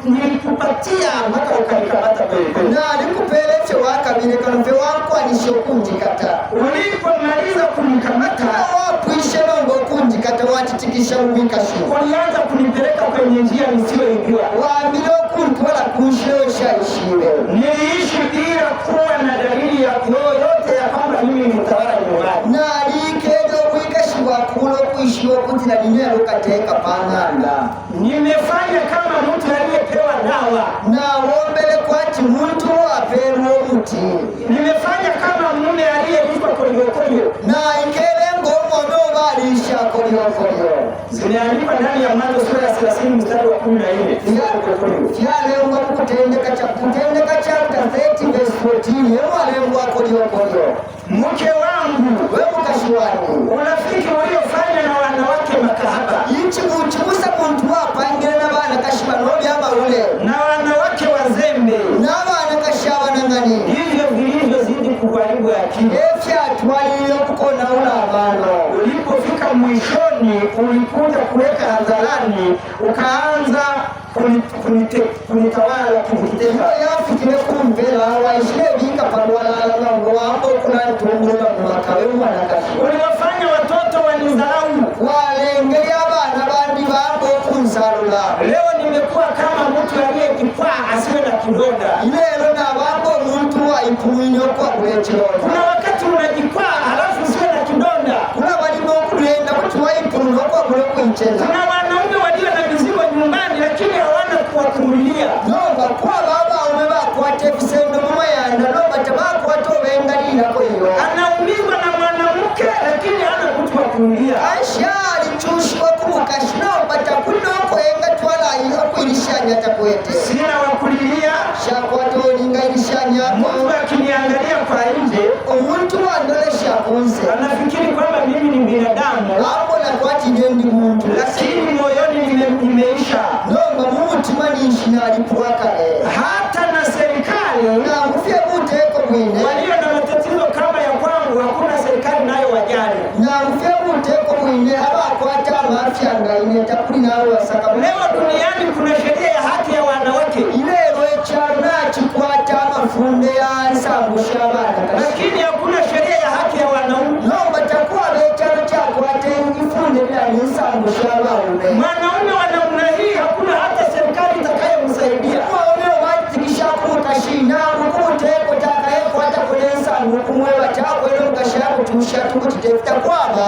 Nilikupatia mpaka ukanikamata kweli. na likupeleke wakabile kanove wankwanisha okunjikata Ulipomaliza kunikamata, wapwishe nomba okunjikata watitikisha obwikashi walianza kunipeleka kwenye njia nisiyoijua. wambile okuntwala kunshireoshaishile Niliishi bila kuwa na dalili ya yoyote ya kwamba mimi ni mtawala nyumbani. nalikele obwikashi bwakula okwishiwa okutila linelo kateeka pang'anda Nimefanya kama mtu aliyepewa dawa. na wombele kwati muntu aperwa omuti Nimefanya kama mume aliyelipa koliokolio. na ikele ng'omono obalisha kolyokolyo Zimeandikwa ndani ya Mwanzo sura ya 30 mstari wa 14. vyalengwa mukutendeka chapter 30 verse totini ewalengo akoliokolio. Mke wangu, we mukashi wangu, urafiki uliofanya na wanawake makahaba ichikusa muntu wapangile na bana kashiba nobyamba ule na wanawake wazembe na bana kashaba nangani hivyo vilivyozidi kuharibu akili. Efyatwalile kukona ula abano. Ulipofika mwishoni ulikuja kuweka hadharani ukaanza kunitawala kuvitema. Yafikire kumbela waishile vinga palwala ngo wambo kuna tungula mwakawe mwana kashi. Uliwafanya watoto wanidharau. Walengeli abana bandi bambo kunsalula. Leo nimekuwa kama mtu aliyejikwaa asiwe na kidonda. Leo na bambo mtu aipuinyo kwa kulechiroza. Kuna wakati unajikwaa halafu usiwe na kidonda. Kuna walimo kulenda mtu aipuinyo kwa kulechiroza. Kuna wanaume walio na mizigo nyumbani lakini hawana kuwakumilia. Nomba kwa baba umeba kwa tefisendo mama yanda nomba tabako watu wengali nako hiyo. Anaumizwa na mwanamke lakini hana mtu wa kumilia. Aisha alichushwa kumukashino batakuno kwenga twala hiyo kuilishanya takwete. Sina wa kulilia. Shakwato linga ilishanya. Mtu akiniangalia kwa nje, umuntu wandole shakunze. Anafikiri kwamba mimi ni binadamu. Hapo na kwati nyendi muntu. Lakini moyoni nimeisha. Nomba mumutima niishi na alipuwaka hata na serikali na mufye muteko mwine walio na matatizo kama ya kwangu hakuna serikali nayo wajali. Na mufye muteko mwine haba kwata mafya ngaine takuli nawe wasaka. Leo duniani kuna sheria ya haki ya wanawake. Ilero echana chikwata mafunde ya nsambusha bana. Lakini hakuna sheria ya haki ya wanaume. Nomba takuwa bechano chakwata ifunde ya nsambusha bana. Mwanaume wa namna hii hakuna hata serikali itakayomsaidia. Mwanaume watikisha kumukashina mukuteko takayeko hata kulensa mukumwewa chako ile mukashako tumusha tukutitefuta kwaba.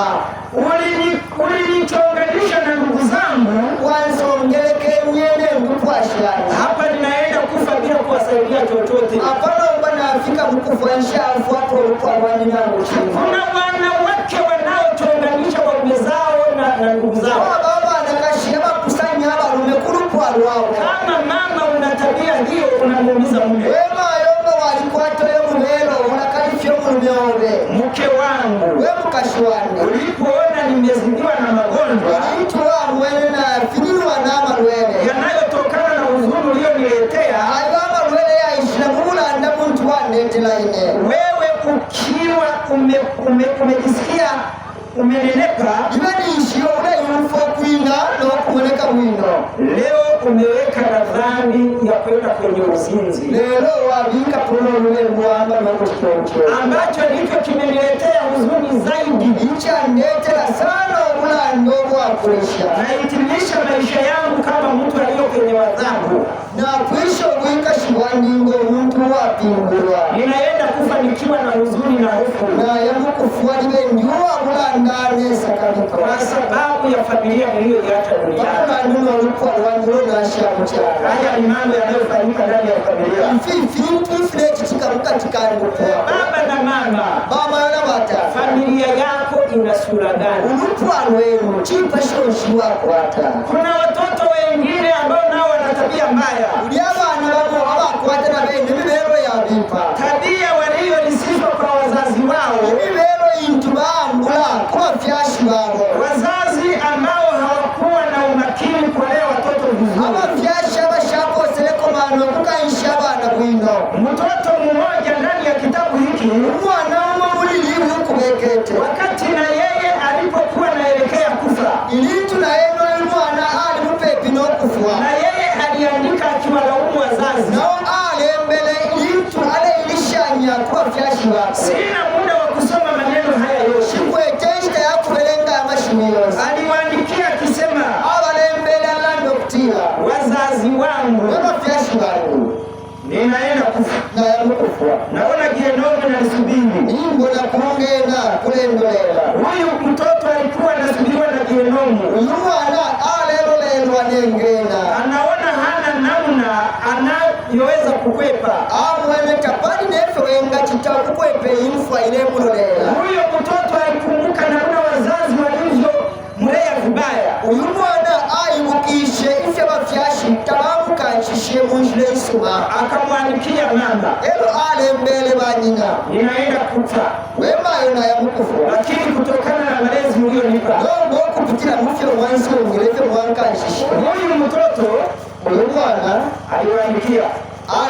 Ulinichonganisha na ndugu zangu. Wanzongeleke nyene ngupwashana. Hapa ninaenda kufa bila kuwasaidia chochote. Hapana mbana afika mkufanisha alfu hapo kwa wani nangu chini. Kuna wanawake wanaochonganisha waume zao na ndugu zao. Baba anakashia kusanya hapa lumekuru kwa wao. Kama mama una tabia hiyo unamuumiza mume. Wema yomba walikuato yo mulelo unakalifyo mulumeobe. Mke wangu, we mukashwani, ulipoona nimezidiwa na magonjwa ituwa mwene na finilwa na malwele yanayotokana na huzuni ulioniletea, ayama lwele ya ishina mula anda muntu wanetela ine. Wewe ukiwa umejisikia umenenepa, Ibani ishio ule yunfo kuina na kumoneka mwino. Leo umeweka nadhani ya kwenda kwenye uzinzi. Lelo wabika puno ule mwamba na kushoncho. Ambacho ndicho kimeniletea huzuni zaidi. Icha netela sana ula ndogo wa kulisha. Nahitimisha maisha yangu kama mtu aliyo kwenye adhabu. Na kuisho wika shiwaningo mtu wa pingulwa. Ninaenda kufa nikiwa na huzuni na hofu. Na yamu kufuwa libe njua ula ndane sakamiko. Kwa sababu ya familia niliyoiacha duniani. Bana nduno lukwa wangulo na asha mchana. Haya ni mambo yanayofanyika ndani ya familia. Mfileti chikaruka chikani kwa Baba na mama, mama na bata. familia yako ina sura gani? Ulupwa wenu chipa shoshi wako hata. Kuna watoto wengine ambao nao wana tabia mbaya. Uliabana wabo abakwata na bende mibero ya bipa. Tabia waliorisishwa kwa wazazi wao. Mibero intubambula kwa fyashi wabo. Wazazi ambao hawakuwa na umakini kulea watoto vizuri. Aba fyashi aba shako seleko mano kukaisha bana bwino. Mtoto mmoja ndani ya kitabu hiki, Mwana umamulili ukubekete. wakati na yeye alipokuwa naelekea kufa, Ilitu na eno mwana ali mupepi no kufua. na yeye aliandika akiwalaumu wazazi. Nao ale mbele ilitu ale ilishanya kwa fyashi wako. Sina muda wa kusoma maneno haya yote. Shikweteshka ya kubelenga amashimiro. Aliwaandikia akisema, Abale mbele ala ndoktila. wazazi wangu, Wema fyashi wako. ninaenda kufa. Na ya mkufua. Naona Gienome na nisubiri. Nimbo na kuongena kulendolela. Huyu mtoto alikuwa anasubiriwa na Gienome. Uyumwana alelo lelo anengena. Anaona hana namna anayoweza kukwepa. Amwene tapani nefe wenga chitabu kwepe infwa ile mulolela. Huyo mtoto alikumbuka namna wazazi walivyo mlea vibaya. Uyumwana ayibukishe ifya bafyashi tabamu kanchishe munjile isuma. Akamwandikia mama, Elo ale alembele banyina ninaenda kufa, wema yona ya mkufu, lakini kutokana na malezi mlionipa nongo kupitira mufyo mwansi ongerefe mwankanshi huyu mtoto uyu mwana aliwaandikia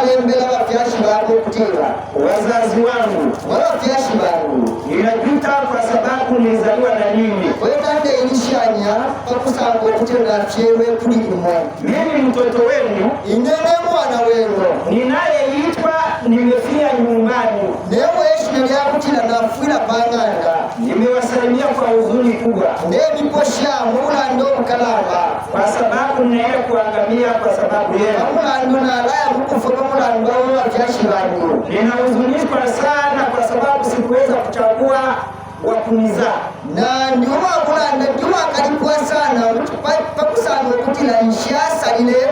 alembele abafyashi bako kutira wazazi wangu, abafyashi bangu ninajuta kwa sababu nilizaliwa na nyinyi. wetande ilishanya pakusanga okutera fyewe kuli imwe. Mimi mtoto wenu inene mwana wenu ninayeitwa nimefia nyumbani, newe eshine lyakutira nafwira pang'anga nimewasalimia kwa huzuni kubwa, nemiposha mulando obukalamba kwa sababu ninaenda kuangamia kwa sababu yenu. mulando nalaya mukufa mulando abafyashi bangu. Ninahuzunishwa sana kwa sababu sikuweza kuchagua wa kunizaa, na ndiuma kulanda ndiuma kalipwa sana pakusanga okutira nshasalile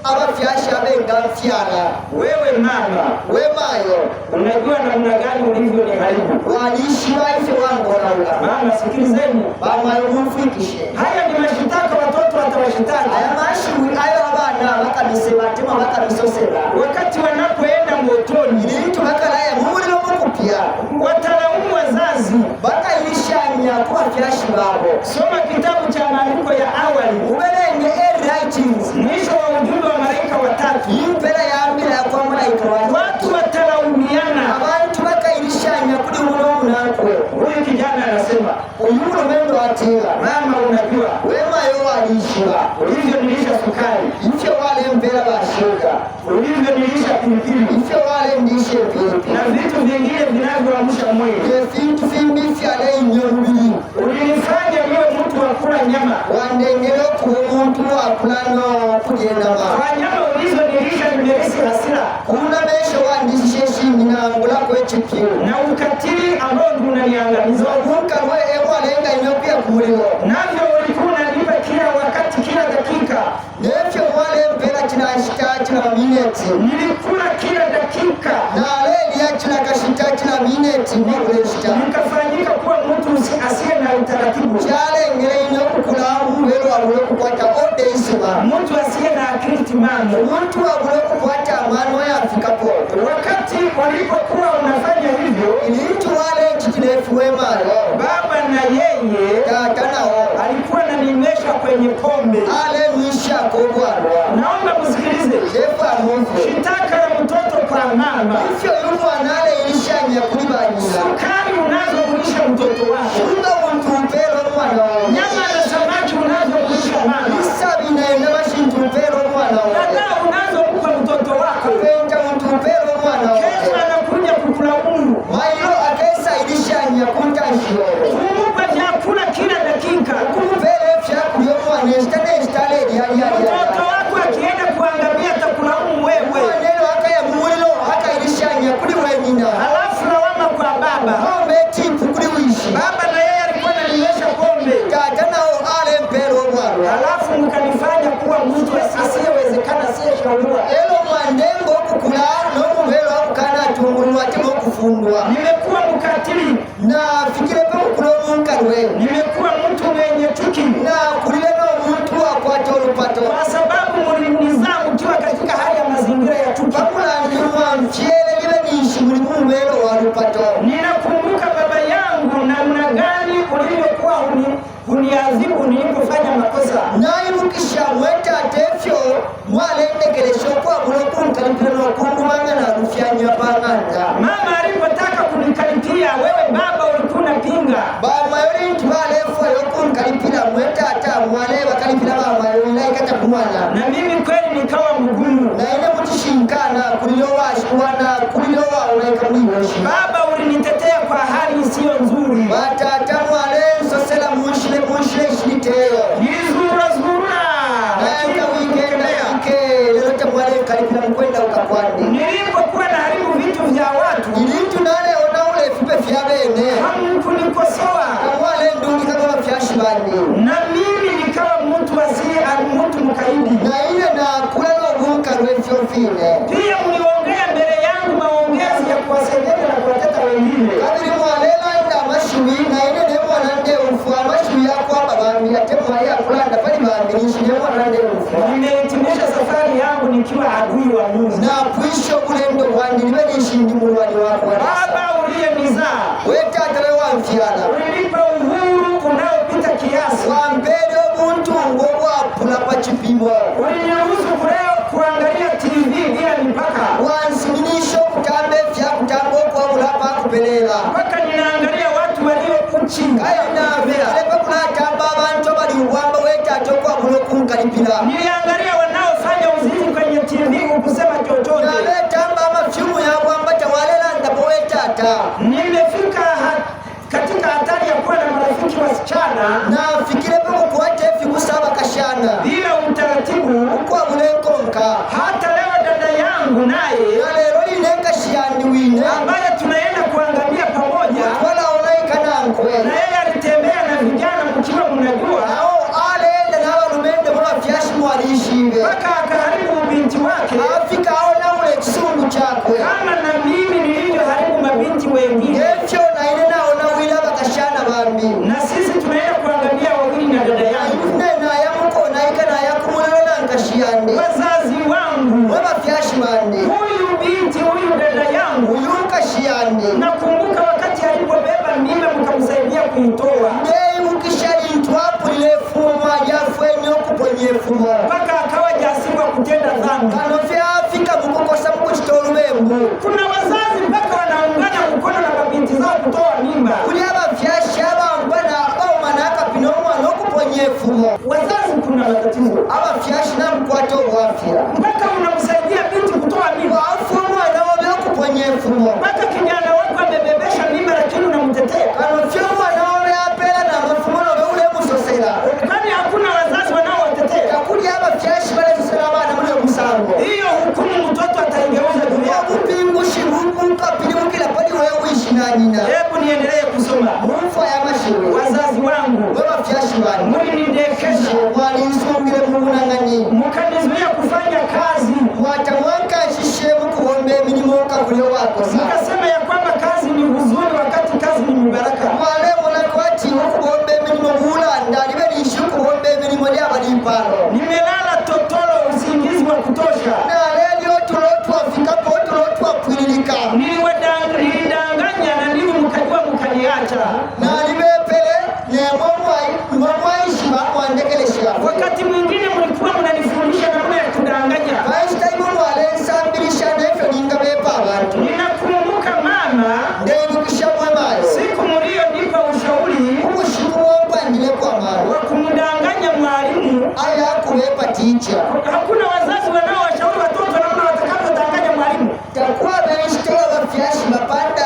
abafyashi abenga mfyala. wewe mama, wemayo unajua namna gani ulivyoniharibu. waliishi waife wangu wanaula Mama, sikilizeni, bamayo mumfikishe haya ni mashitaka, watoto watawashitaki aya mashiwi ayo abana bakamise batema bakamisosera wakati wanapoenda motoni. ilintu bakalaya mumuliro mukupya Watalaumu wazazi. bakayishanya ku bafyashi babo. Soma kitabu cha maandiko ya awali, ubelenge writings mwisho wa ujumbe wa malaika watatu. impera yambira yakwa malaika Watu watalaumiana. abantu bakayishanya kuli muno munakwe. Huyu kijana anasema, uyulo mendo atira mama, unajua wemayo walishiba ulivyonilisha sukari, ifyo wale mpera bashuka ulivyonilisha pilipili ifyo wale ndishe pipi na vitu vingine vinavyoamsha mwili. efintu fimbi fyale inyomubiri Ulinifanya niwe mtu wa kula nyama. wandengere kuba omuntu wakulano kugendama Kwa nyama ulizonilisha nimerisi hasira kuna mesho wandishe shiminangula kwekipiro na ukatili ambao unaniangamiza. okunkalwe ewalenga inyopya kumuliro Navyo ulikuwa unanipa kila wakati, kila dakika. nefyo mwale mpera kinashita kina mineti Nilikula kila dakika, nalelya kina kashita kina mineti nikuleshita nikafanyika kuwa mtu asiye na utaratibu, kyalengere ino okukula mubero wabule okukwata odeisima mtu asiye na akili timamu. omuntu wabule okukwata amano yafikako Wakati walipokuwa unafanya hivyo, ilintu wale kitinefuwemayo baba na yeye tata nawo alikuwa ananywesha kwenye pombe. ale mwishako obwalwa Naomba msikilize, jefa mufu shitaka la mtoto kwa mama, ifyo yumwana ale ilishanya kuli banyina sukari unazokulisha mtoto wako, unga muntu mpero omwana wawe nyama na samaki unazokulisha mama, isabi naenda bashintu mpero omwana wawe dagaa unazompa mtoto wako, apenta muntu mpero omwana kesho wawe anakuja kukulaumu. mailo akesa ilishanya kuntanshiyoro Kumpa vyakula kila dakika, kumupera efyakulya omwana esitane esitale mtoto wako akienda kuangamia atakulaumu wewe, omwanelo akaya mumuliro akayilishanya kuli wenyina halafu lawama kwa baba. ombe etipu kuli wishi Baba na yeye alikuwa ananiwesha pombe, tata nawo ale mpero omwalwa halafu mkanifanya kuwa mtu asiyewezekana, asiyeshauriwa. elo mwandembo okukula n'omubero akukana atungulwa ate n'okufundwa Nimekuwa mkatili, na fikire pe okukula omunkalwe nimekuwa mtu mwenye chuki, na kulile n'omuntu akwata olupato kwa sababu mlinizaa mkiwa katika hali ya mazingira ya chuki. bakulanjulwa mkyere libe nishi muli mumubero wa lupato. Ninakumbuka baba yangu namna gani ulivyokuwa huniadhibu nilipofanya makosa. nayibukisha mwetate efyo mwalendekeresha okwabula okunkalipira n'okundumanga nalufyanya pang'anda Mama alipotaka kunikaripia, wewe baba ulikuwa unapinga. bamayoli nti balefoyo okunkalipira mwetata mwale bakalipira bamayoli naikata kumwana Na mimi kweli nikawa mgumu. naine mutishinkana kulilowashikuwana kulilowawulaika mwiyoshi Baba ulinitetea kwa hali isiyo nzuri, batata mwale nsosela munshile ishiliteyo nilizurura naenda wikenda yake lelo temwale kalipira mkwenda ukakwandi nilipokuwa naharibu vitu vya watu, ilintu naleona ulefipe fyabene hamkunikosoa, kamwale ndungikanga bafyashi bandi na mimi nikawa mtu mkaidi. naine nakula n'obunkalwe fyofine Pia mliongea mbele yangu maongezi ya kuwasaidia na kuwateta wengine. kabiri mwalelaenda amashiwi naine nemwana ndeufu amashiwi yakwaba bambira temwaye akulanda pali bambirishi nemwana ndeufu Nimehitimisha safari yangu nikiwa adui wa Mungu. Na kwisho kulendo wandi niwe nishindi mulwani wako. Baba uliyenizaa, weta atale wa mfiana, ulinipa uhuru unaopita kiasi. Wambele omuntu ngobwa pula pa kipimo. Uliniruhusu kuangalia TV bila mipaka. Wansiminisho kutambe vya kutambo kwa mulapa kupelela. Mpaka ninaangalia watu walio uchi. Kaya navea. Lepa kuna tamba abantu bali uwamba weta atokwa kuloku mkalipila. Niliangalia wanaofanya uzinzi kwenye TV kusema chochote. Na tamba mafiumu ya uwamba tawalela ndapo weta ata. Nimefika katika hatari ya kuwa na marafiki wasichana. Na fikire pako kuwate fikusaba kashana. Bila utaratibu kwa mulenkonka. Hata leo dada yangu naye. Na lero inenga shiandi wine. Ambaye tunaenda kuangalia pamoja. Wala unaika nankwe. Na yeye alitembea na vijana mkiwa mnajua. Nao alenda na walumende mwa fyashi mwalishive. Mpaka akaharibu binti wake. Afrika aona ule kisungu chakwe. Kama na mimi nilivyo haribu mabinti wengine. Efyo na ine naona wila bakashana bambi. Na sisi tunaenda kuangalia wawili na dada yangu. Na yamuko na ika na yakumulelo na nkashiyande. Wazazi wangu. Weba fyashi bandi. Huyu binti, huyu dada yangu. Huyu nkashiyande. Nakumbuka wakati alipobeba mimba mkamsaidia kuitoa. Ndei ukishali ntwapu ile fuma jafwe nyoku ponye fuma. Mpaka akawa jasiri wa kutenda dhambi. Kano fya Afrika mukukosa mkuchitolu membu. Kuna wazazi mpaka wanaungana mkono na mabinti zao kutoa mimba. Kuli aba fyashi aba mbana au manaka pinomwa noku ponye fuma. Wazazi kuna matatizo. Aba fyashi na mkwato wafya. Mpaka unamsaidia binti kutoa mimba. Wafumwa na omeoku ponye fuma. Mpaka kijana wako amebebesha mimba lakini unamtetea. Kano fyomwa na ome apela na mafumono ule musosela. Kwani hakuna wazazi wanaowatetea? Kuli aba fyashi bale tusela bana mule musango. Hiyo hukumu mtoto ataigeuza dunia. Kupingushi hukumu kapili mukila pali wewe uishi na nina. Hebu niendelee kusoma. Mufwa ya mashiri. Wazazi wangu. Wewe fyashi bana. Mlinidekesha. Mwali nsungile Mungu nangani. Mkanizuia kufanya kazi. Mwata mwanka shishe mukuombe minimoka kule wako. Mkasema ya kwamba kazi ni huzuni wakati kazi ni mbaraka. Mwale mwana kwati mukuombe minimo hula ndani beli shuku kuombe minimo lyaba limpalo. Nimelala totolo usingizi wa kutosha. Na leo tulotu afikapo tulotu apwililika. Nilidanganya na nini mkajua mkaniacha. Na libepele ne mwamwai shiba mwandekelesha. Wakati mwingine mlikuwa mnanifundisha namna ya kudanganya. Kaista imo mwale nsambilisha nefyo ningabepa abantu. Ninakumbuka mama. Ndeyibukisha mwamayo. Siku mlionipa ushauri. Umushiku mwambandile kwa maro. Wa kumdanganya mwalimu. Aya kubepa teacher. Hakuna wazazi wanaowashauri watoto namna watakavyodanganya mwalimu. Takuwa benshitola bafyashi bapanda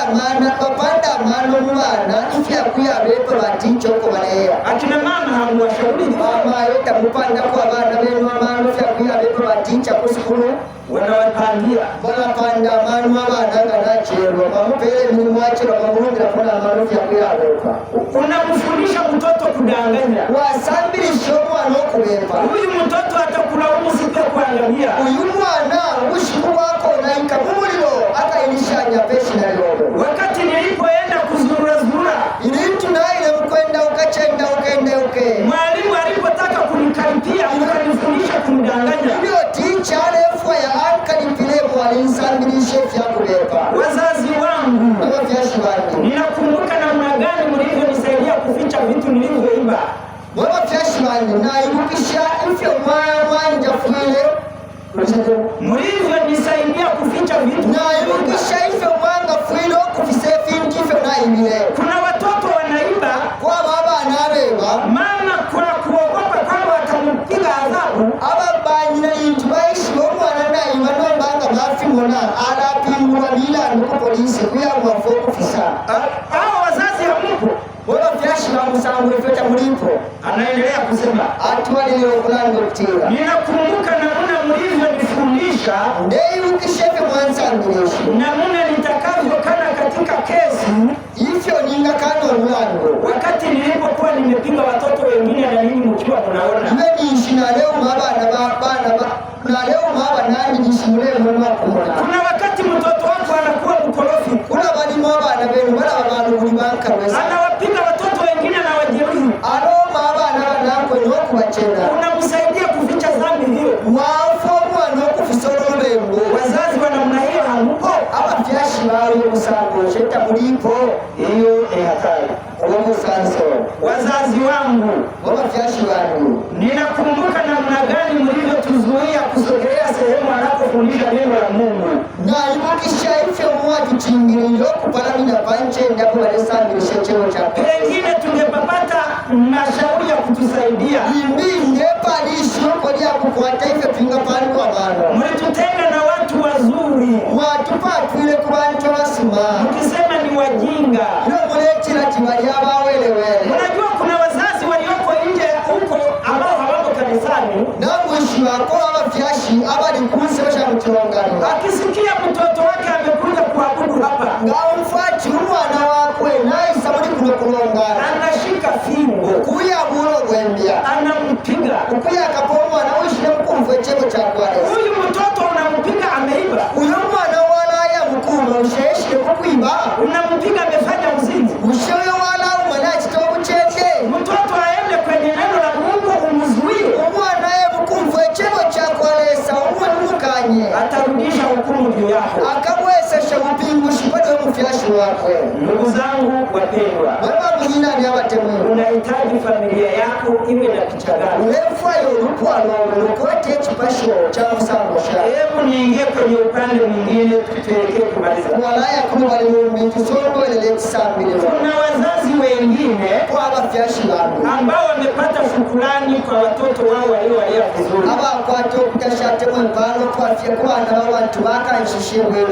mano mwana ifya kuya bepa baticho ko baleya. Akina mama hamwashauri. Mama yota mupanda kwa bana benu amano fya kuya bepa baticha kusikulu. Wanawapangia. Banapanda mano abana nganacherwa. Mamupele ni mwachira mamulundira kuna amano fya kuya bepa. Unamfundisha mtoto kudanganya. Wasambilisha mwana okubepa. Huyu mtoto atakulaumu siku ya kuangamia. Uyu mwana ushiku wako naika mulilo akailishanya peshi na lodo. Wakati nilipoenda kuzurura ilitu na ile mkwenda ukachenda ukende uke. Mwalimu alipotaka kunikaripia ukanifundisha kumdanganya. Ndio ticha alefwa ya akalipile mwalimu sambilishe vya kulepa. Wazazi wangu. Wewe vyashi wangu. Ninakumbuka namna gani mlivyonisaidia kuficha vitu nilivyoiba. Wewe vyashi wangu na ibukisha ifyo mwanja fuile. Mlivyonisaidia kuficha vitu. Na ibukisha ifyo mwanga fuile kufisefi ndifyo na ibile. Kuna watoto wanaiba kwa baba anareba. Mama kwa kuogopa kwamba watampiga adhabu. Aba banyina intubaishi omwana nayi banombanga bafimona alapingulwa milando ku polisi kuyangwa fokufisa. Hao wazazi hamupo. Wala fyashi ba musango ifeta mulipo. Anaendelea kusema atwalile okulango kutira. Ninakumbuka namna mlivyonifundisha. Ndei ukishefe mwansangilisha. Namna nitakavyokana katika kesi. Ifyo ninga kano mlango. Wakati nilipokuwa nimepiga watoto wengine na nini mkiwa mnaona. Iwe niishi na leo mabana na leo maba nani nishimule mwana kumona. Kuna wakati mtoto wako anakuwa mkorofi. Kuna bali mabana benu bala abantu kulibanka wesa. Anawapiga watoto wengine na wajeruhi. Alo mabana nako nyoku wachenda. Unamsaidia kuficha dhambi hiyo. Wafo mwana kufiso mulipo, hiyo ni hatari. umusanso Wazazi wangu, wabafyashi bangu, ninakumbuka namna gani mlivyotuzuia kusogelea sehemu anapofundisha neno la Mungu. naibukisha ifyo mwatuchingiriro kupalamina panche ndapo balesangirishe cheo cha Pengine tungepapata mashauri ya kutusaidia. imbinde palisho koja kukwata ifyo pinga pandu abantu. Mlitutenga na watu wazuri, mwatupatwile ku bantu basima, mkisema ni wajinga. ilo mulekera tibali abawelewele. Unajua kuna wazazi walioko nje huko ambao hawako kanisani, namwishi wako abafyashi abali kunse bashamutongano, akisikia mtoto wake amekuja kuabudu hapa, ngaumfati umwana wakwe naisa muri kuno kulongana, anashika fimbo, kuya bulo gwembya, anampiga. kuya kapomwa na wishile mkumve chebo cha kwalesa. Huyu mtoto unampiga ameiba, uyo mwana walaya mukuma usheshile kukwimba, unampiga amefanya uzinzi. ushoyo wala umwana chitobu cheke, Mtoto aende kwenye neno la Mungu umzuie, umwana ye mukumve chebo cha kwalesa umwe mukanye, atarudisha hukumu juu yako. akamwesesha upingushi pale mufyashi wakwe. Ndugu zangu wapendwa, Baba mwina ni abatemwe, unahitaji familia yako iwe na kichagani. ulefayo lupwalo lukote chipasho cha musangosha. Hebu niingie kwenye upande mwingine, tuelekee kumaliza. Walaya kuni wali mumintu sondo elele tisambile Kuna wazazi wengine kwa abafyashi bangu ambao wamepata shukrani kwa watoto wao waliowalea vizuri. abakwata okutashate mwempano twafye ku bana b'abantu bakanshishibwino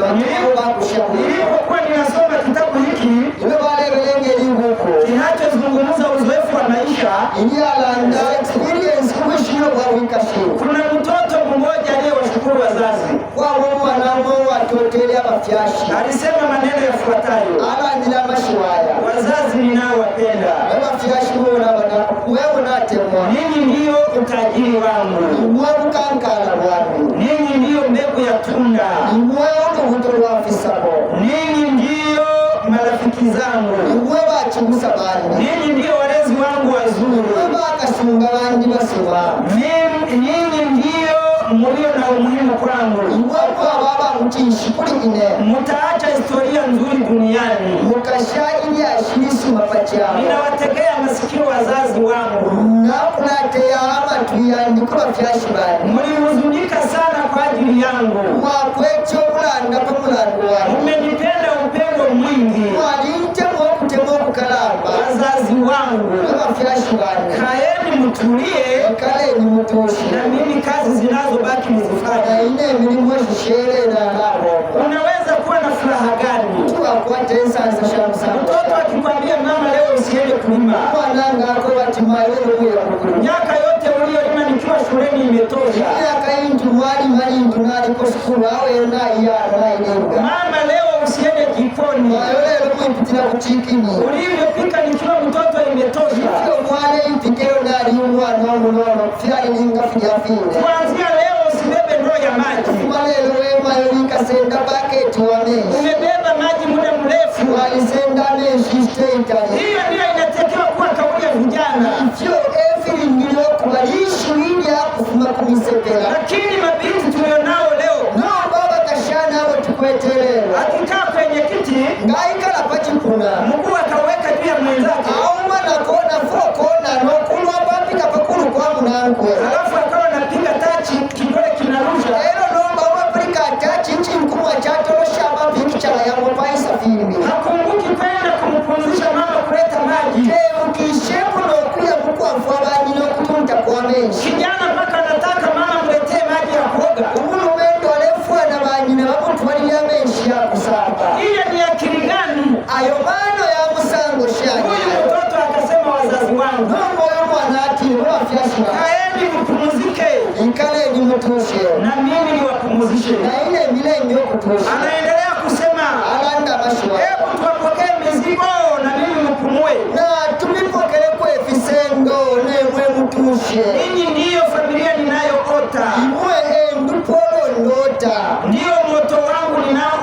bakushebwino Nilipokuwa ninasoma kitabu hiki ibe balebelengeri nguko kinachozungumza uzoefu wa maisha, iliyalanda experience kubishiro bwa wikashiro kuna mtoto mmoja aliyewashukuru wazazi. kwabo mwanamo watotele abafyashi Alisema maneno yafuatayo: alandila amashiwaya wazazi ninaowapenda, abafyashi bona bana wewe natemwa ninyi ndiyo utajiri wangu, imwe bukankala bwangu ninyi ndiyo mbegu ya tunda, imwe olubuto lwafisabo ninyi ndiyo marafiki zangu, imwe bakibusa bandi ninyi ndiyo walezi wangu wazuri, imwe bakasunga bandi basoma ninyi ndiyo mulio na umuhimu kwangu. imwe kwababa mutishi kuli ine Mutaacha historia nzuri duniani. mukasha ili ashirisu mapachawo Ninawategea masikio wazazi wangu. nakulateya amatu yandiko bafyashi bandi Mlihuzunika sana kwa ajili yangu, mwakwekyo bulanda pa mulandu wangu mmenipenda upendo mwingi. mwalintemu okutema okukalamba Wazazi wangu, abafyashi bandi kaeni mtulie, kaleni mutushi na mimi kazi zinazobaki nizifanye. naine emirimu eshishere nalabo Unaweza kuwa na furaha gani tubakwata ensansa shamusango mtoto akikwambia mama, leo usiende kulima, mwanangako bati mayelomuyaukulu miaka yote uliyolima nikiwa shuleni imetosha. myaka intu mwali malintu naliko sukulu awenayiyana nainenga Mama, leo usiende jikoni, ayolelo mwimpitira kuchikini ulivyopika nikiwa mtoto imetosha. iyo mwana impikero nali umwana wamunono fyalininga filyafinde Kuanzia leo usibebe ndoo ya maji. malelo wemayolikasenda baketi wameshi Umebeba maji muda mrefu. walisenda meshisteitali Hiyo ndio inatakiwa kuwa kauli ya vijana, fyo efilingilo kubalishwilya kufuma kumisepela lakini mabinti tulionao leo, nobaba kashana abo tukwetelera akikaa kwenye kiti, ngaikala pachikuna mguu akaweka juu ya mwenzake, auma nakona fokona nokulwa papika pakulu kwa munankwe alafu akawa anapiga tachi, kidole kinarusha. ero nomba wapulika atachi nchimkumwa chatolosha mapikichala yango paisa filimi Hakumbuki kwenda kumpumzisha mama kuleta maji. kemukishepu nokuya kukwafwa banyi nokutunta kwa menshi Kijana mpaka anataka mama mletee maji ya kuoga. umulumendo alefwa na banyina bamuntu balilya menshi yakusamba Hiyo ni akili gani? ayo mano ya musango Huyu shanya mtoto akasema, wazazi wangu, nomboyo mwana ati wafyashina kaeni mpumzike ikaleni mutushe na mimi niwapumzishe. naine emilengi okutusha Anaendelea kusema, alanda mashiwa hebu tuwapokee mizigo na mimi mpumue. na tumipokelekwe efisendo nemwe mutushe Ninyi ndiyo familia ninayoota, imwe endupolo ndota ndiyo moto wangu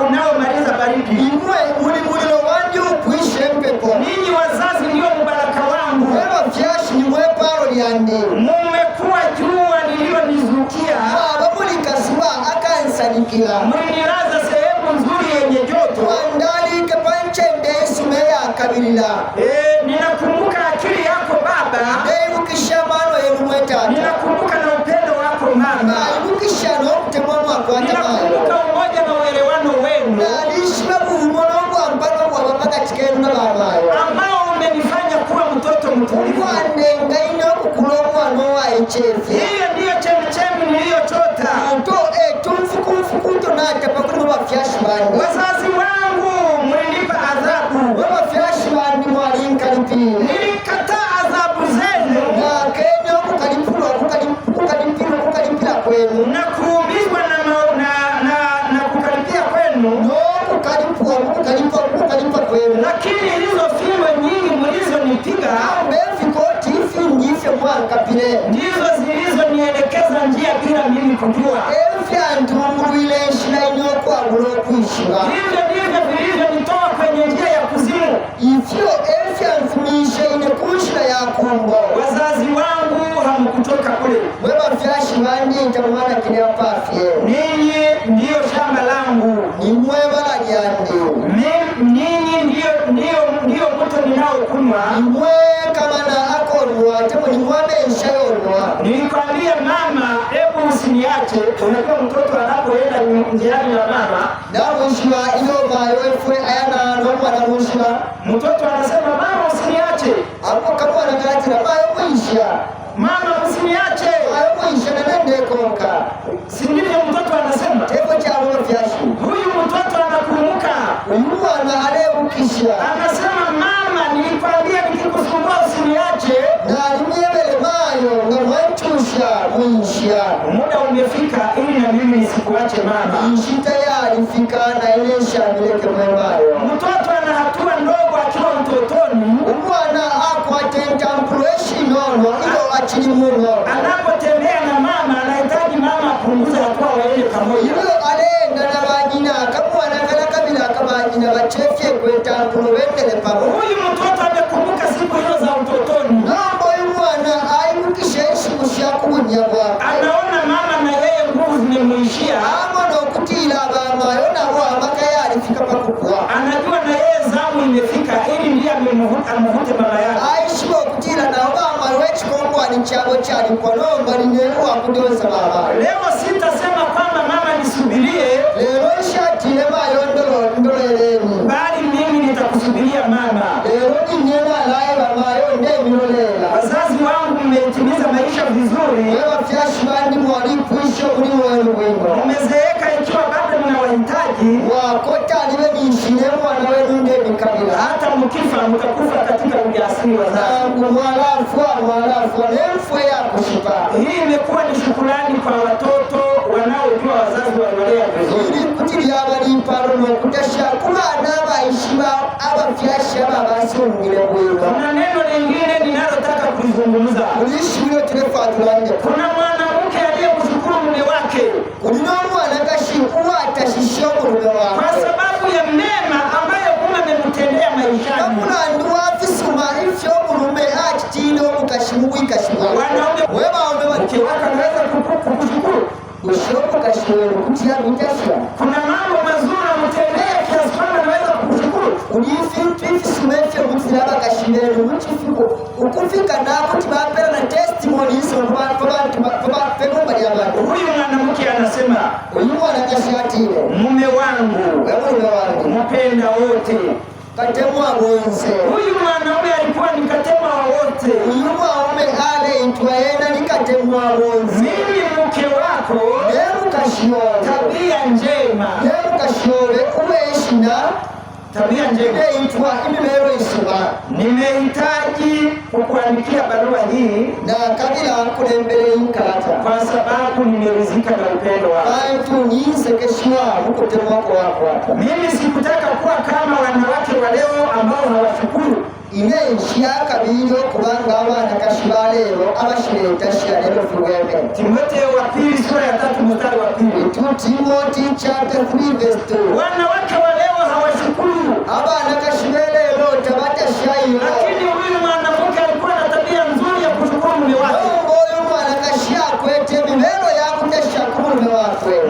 unaomaliza baridi. imwe muli mulilo wanje ukwishe mpepo Ninyi wazazi ndiyo mbaraka wangu. ebafyashi nimwe palo lyande Mumekuwa jua lililonizukia, abamulikasiba akansanikila mlinilaza sehemu nzuri yenye joto, wandalike panchende kabirila ninakumbuka akili yako baba, neibukisha mano yerumweta, ninakumbuka na upendo wako mama, naibukisha no kutemwa mwako atamayo, ninakumbuka umoja na uelewano wenu, nalishima buhumono kwa mpano kwa wapaka chikenu na bamayo, ambao umenifanya kuwa mtoto mtulivu. Wanengaino kukulomwa noa echefi, hiyo ndiyo chemchemi niliyochota. Tumfukuto na tapakuru wafyashi bani, wazazi wangu mlinipa adhabu, wafyashi bani mwalinkalipi, nilikataa adhabu zenu na kenyo kukalipila kwenu, na kuumizwa na kukalipia kwenu, no kukalipa kwenu, lakini hizo fimbo nyingi mlizonipiga befikoti fingifyo mwankapile, ndizo zilizonielekeza njia bila mimi kujua. Hivyo ndivyo vilivyonitoa kwenye njia ya kuzimu. Wazazi wangu hamkutoka kule, ninyi ndiyo shamba langu, ninyi ndiyo mto ninaokunywa. Nilikwambia mama, hebu usiniache. Unajua mtoto anapoenda njiani na mama, mtoto anasema mama usiniache, mama usiniache, si ndivyo mtoto anasema? Huyu mtoto anakumbuka, anasema mama, nilikwambia nikikusumbua usiniache. Muda umefika ili na mimi nisikuache mama. Mtoto ana hatua ndogo akiwa utotoni, anapotembea na mama anahitaji mama apunguze hatua waende pamoja. Huyu mtoto amekumbuka siku hizo za utotoni, anaona mama na yeye nguvu zimemwishia, anajua na yeye zamu imefika ili ndiye amuhute mama yake. Leo sitasema kwamba mama nisubirie, bali mimi nitakusubiria mama. Wazazi wangu mmetimiza maisha vizuri, mmezeeka ikiwa bado mnawahitaji, hata mkifa mtakufa katika ujasiri wa dhambi. Hii imekuwa ni shukrani kwa watoto wanaojua wazazi waliolea vizuri. Kuna neno lingine ninalotaka kulizungumza. Kuna mwanamke aliyemshukuru mume wake kwa sababu ya mema ambayo mume amemtendea maishani. Wanaume wanaweza kukushukuru. Kuna mambo mazuri amtendea kiasi kwamba anaweza kukushukuru. Huyu mwanamke anasema, mume wangu mpenda wote. Huyu mwanaume alikuwa ni katema wa wote. Mimi mke wako, tabia njema, tabia njema. Nimehitaji kukuandikia barua hii kwa sababu nimeridhika na upendo wako. Mimi sikutaka kuwa kama wanawake wa leo ambao hawashukuru. Timotheo wa pili sura ya 3 mstari wa 2. Wanawake wa leo hawashukuru. Lakini huyu mwanamke alikuwa na tabia nzuri ya kushukuru mume wake.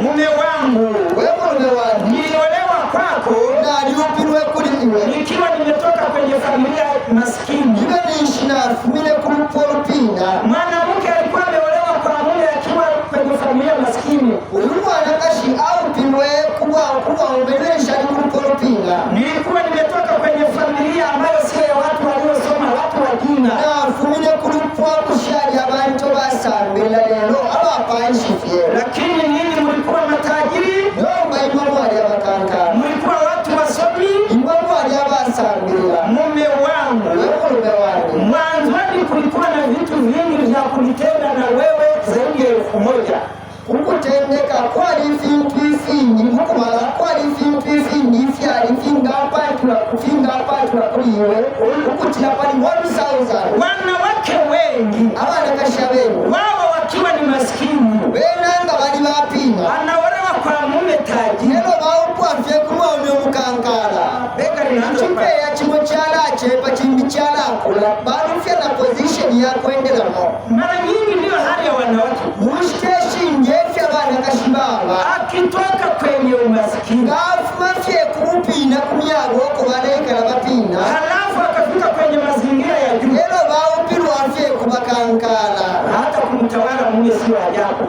Mume wangu, niliolewa kwako nikiwa nimetoka kwenye maskini. Iwe ni ishina fumile kulupolupina. Mwanamke alikuwa ameolewa kwa mume akiwa kwenye familia maskini. Ulumwana kashi au pilwe kuwa umbelesha kulupolupina. Nilikuwa nimetoka kwenye familia ambayo sio ya watu waliosoma, watu wajinga. Na fumile kulupwa kushali abantu basambila lelo abapanshifye. Lakini nyinyi mlikuwa matajiri. Yomba imamu wali abakanga. Mlikuwa watu wasomi. Imamu wali abasambila. Mume wangu. Wewe wangu. Mwanzoni kulikuwa na vitu vingi vya kunitenda na wewe zaidi ya 1000. Ukutendeka kwali vintu vingi mukumala kwali vintu vingi vyali finga patula kuliwe ukutila pali 1000. Wanawake wengi abana kasha wengi wao wakiwa ni maskini benanga bali bapinga anaolewa kwa mume tajiri. Lelo baupwafye kumwone mukankala Bega linaanza chipe ya chimo chala chepa chimbi chala kula barufya na position ya kuendelamo. Mara nyingi ndio hali ya wanawake. Mushiteshi njefya bana kashimbaba Akitoka kwenye umaskini ngafuma fye kupina kumyago ko balekala bapina halafu akafika kwenye mazingira ya juu. lelo baupilwa fye kubakankala Hata kumtawala mume sio ajabu.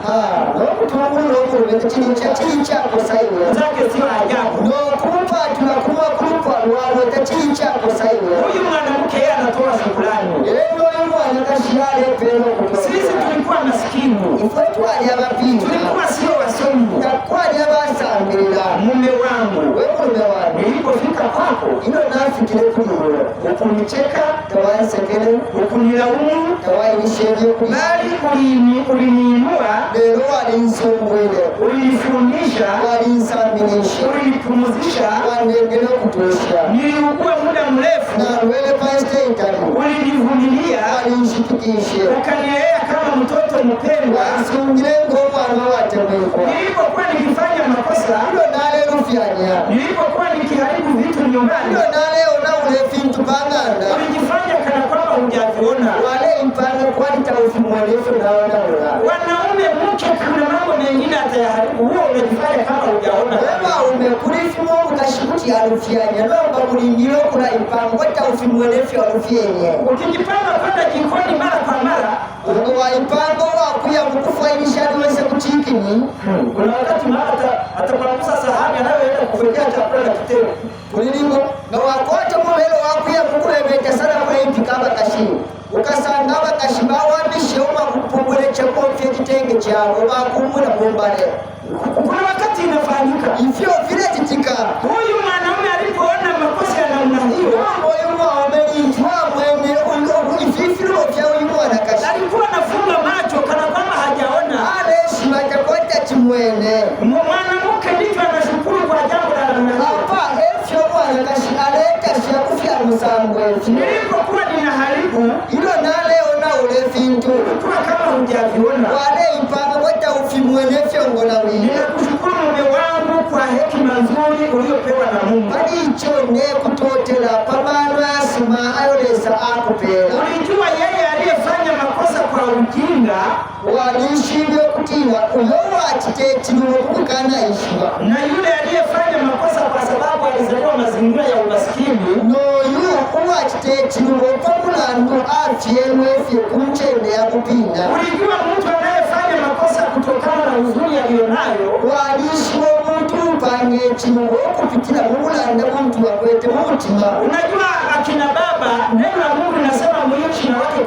Nokutungulula okulubeka chili chako saiwe Zake sio ajabu. nokumpatula kuma kulupwa lwalweta chili chako saiwe. Huyu mwanamke yeye anatoa shukrani. Eno imwana kashiyale pelo kutoka. Sisi tulikuwa maskini. Ifwe twali abapinga. Tulikuwa sio wasomi. Twali abasambirira. Mume wangu, Wewe mume wangu. nilipofika kwako Ino nafikire kuliwe. ukunicheka, Tawansekele. ukunilaumu, Tawainishevye kuliwe. bali uliniinua, Lero walinsongwele. ulinifundisha, Walinsaminisha. ulinipumzisha. Wanengele kutosha. Niliugua muda mrefu, Na lwele paistentali. ulinivumilia, Walinshipikishe. ukanilea kama mtoto mpendwa. Wansungile ngomwana watemekwa. Nilipokuwa nikifanya makosa, Ilo nale rufyanya. nilipokuwa nikiharibu vitu nyumbani, Ilo nale ona ule fintu panganda. ulijifanya kana kwamba hujaviona. Wale impanga kwalita ufimwelefu na wanaula. Wanaume, mke kuna mambo mengine atayaharibu, huo umejifanya kama hujaona. Wema umekulifimu ukashikuti ya rufyanya. Nomba mulindilo kula impanga kwalita ufimwelefu ya rufyenye. Ukijipanga kwenda jikoni mara kwa mara, Wa impanga wakuya mukufainisha niweze kuchikini. kuna wakati mara atakuangusha sahani anayoenda kuwekea chakula na kitendo. Kulilingo na wakote mubelo wakuya mukulebeta sana kwa impika abakashi. Ukasanga abakashi bawambishe uma kupungule chakofye kitenge chabo bakumula mumbale. Kuna wakati inafanyika Ifyo vile titika. huyu mwanaume alipoona makosa ya namna hiyo, Moyo mwaomelitwa mwene ififilo vya uyu mwana kashi. alikuwa anafunga macho kana kwamba hajaona. Aleshi matakota chimwene. Mwanamke ndivyo anashukuru kwa jambo la namna hiyo. Hapa efyo mwana kashi aleta shakufya musambwe. Nilipokuwa ninaharibu, Ilo naleo na ule fintu. ulikuwa kama hujaviona. Wale impanga kwata ufimwene fyongo na wili. Ninakushukuru mume wangu kwa hekima nzuri uliopewa na Mungu. Balicho ne kutotela pamano asima ayolesa akupela. Ulijua yeye aliyefanya makosa kwa ujinga Walishindwe kutiwa uyo wachitechinuwe kukana ishima. na yule aliyefanya makosa kwa sababu alizaliwa mazingira ya umaskini. Noyu uwachitechinuwe pamulandu afyenwe fye kumchende ya kupinda. Ulijua mtu anayefanya makosa kutokana na huzuni aliyonayo. Walishiwe muntu upange chinuwe kupitila mubulanda muntu wakwete mutima. Unajua akina baba, neno la Mungu linasema muishi na wake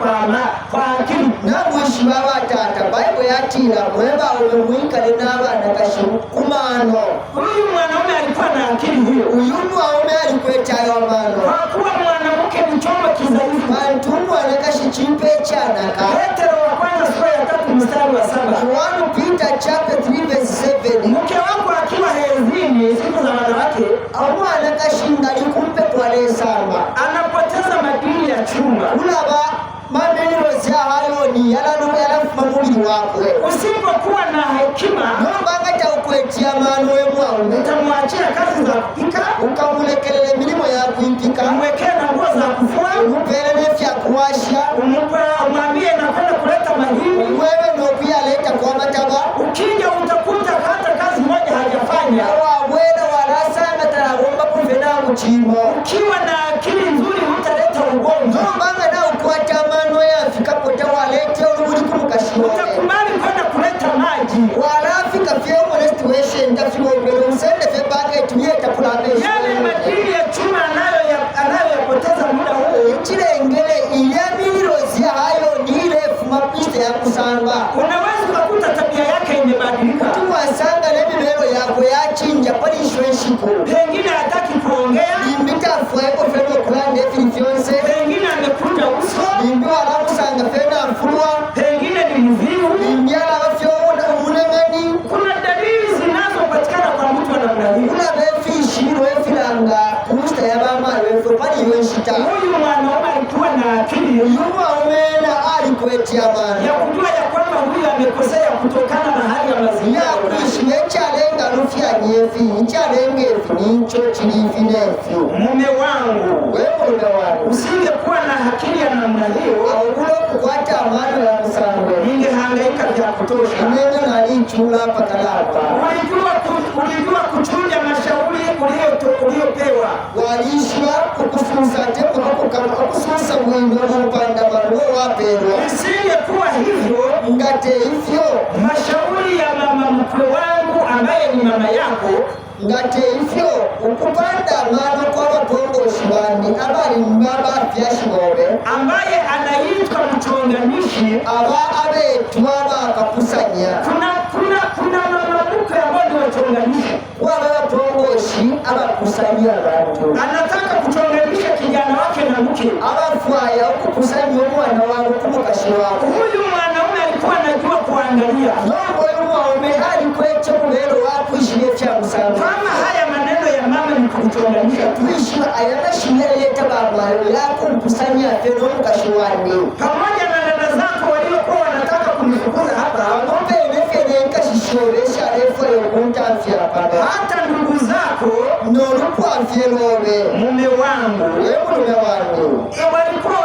kwa akili. Namwishi babatata Bible yatira mweba uwe mwikale n'abana kashimu kumano. Huyu mwanaume alikuwa na akili hiyo, Uyu mwaume alikwetayo amano. kwa kuwa mwanamke ni chombo kidhaifu. Bantu mwana kashi chimpe chanaka. Petro wa kwanza sura ya 3 mstari wa 7. 1 Peter chapter 3 verse 7. Mke wako akiwa hedhini siku za wanawake, Omwana kashinga likumpe kwalesamba. anapoteza madini ya chuma. Ulaba manenero zya hayoni yalafuma mubili wakwe. Usipokuwa na hekima, Nombanga taukwetia mano we mwaume. utamwachia kazi za kupika, Ukamulekelele milimo ya kuimpika. umwekee na nguo za kufua, Umupele nefya kuwasha. umwambie nakwenda kuleta mahindi. Wewe nokuyaleta kwa mataba. Ukija utakuta hata kazi moja hajafanya. Wawela walasanga taragomba kuve na muchimo. Ukiwa na akili nzuri hutaleta ugomvi. kusta ya kusamba. Unaweza kukuta tabia yake imebadilika. Tuwasanga na mimero yako yachinja pali shweshiko. Pengine hataki kuongea. Limbika fueko feno kulande filifionse. Pengine amekuja uso. Limbi wanakusanga fena mfulwa. Pengine ni mvivu. Limbiala wafyo unemeni. Kuna dalili zinazopatikana kwa mtu wa namna hii. Kuna befi shiro efilanga kusta ya mama wefu pali yoshita. Huyu mwanaume alikuwa na akili. Mwanaume na alikuwetia mwana. Ya kujua ya kwamba huyu amekosea kutokana na hali ya mazingira. Ya kuishime chalenga rufia nyefi. Chalenga nicho chilifi nefi. Mume wangu. Wewe mume wangu. Usingekuwa na akili ya namna hiyo. Au kulo kukwata amano ya msangwe. Ningehangaika vya kutosha. Neno na lichula patalapa. Ulijua kuchuja mashauri uliopewa. Walishwa kukufunza teko kukufunza mwendo mpanda maruo wapelwa. Isingekuwa hivyo, ngate hivyo. Mashauri ya mama mkwe wangu ambaye ni mama yako. Ngate hivyo, ukupanda mama kwa wapongo shibani. Abari mbaba fiashimobe. Ambaye anaitwa mchonganishi. Aba tuwaba kakusanya. Kuna mama mkwe ambao ni wachonganishi. Waba wapongoshi abakusanya abantu. Anataka kuchonganisha kijana wake na mke. Abafwaya kukusanya mwana wangu kumukashi wako. Huyu mwanaume alikuwa anajua kuangalia. Nongo yuwaume alikweche kubero wakuishile cha msanga. Kama haya maneno ya mama ni kuchonganisha. Tuishima ayana shimele yeta babayo yako mkusanya feno mkashi wangu. Pamoja na dada zako waliokuwa wanataka kunifukuza hapa. Ngombe imefene nkashishoresha refo yokunta mfia pale. Hata ndugu zako nolukwa mfielobe. Mume wangu. Wewe mume wangu. Walikuwa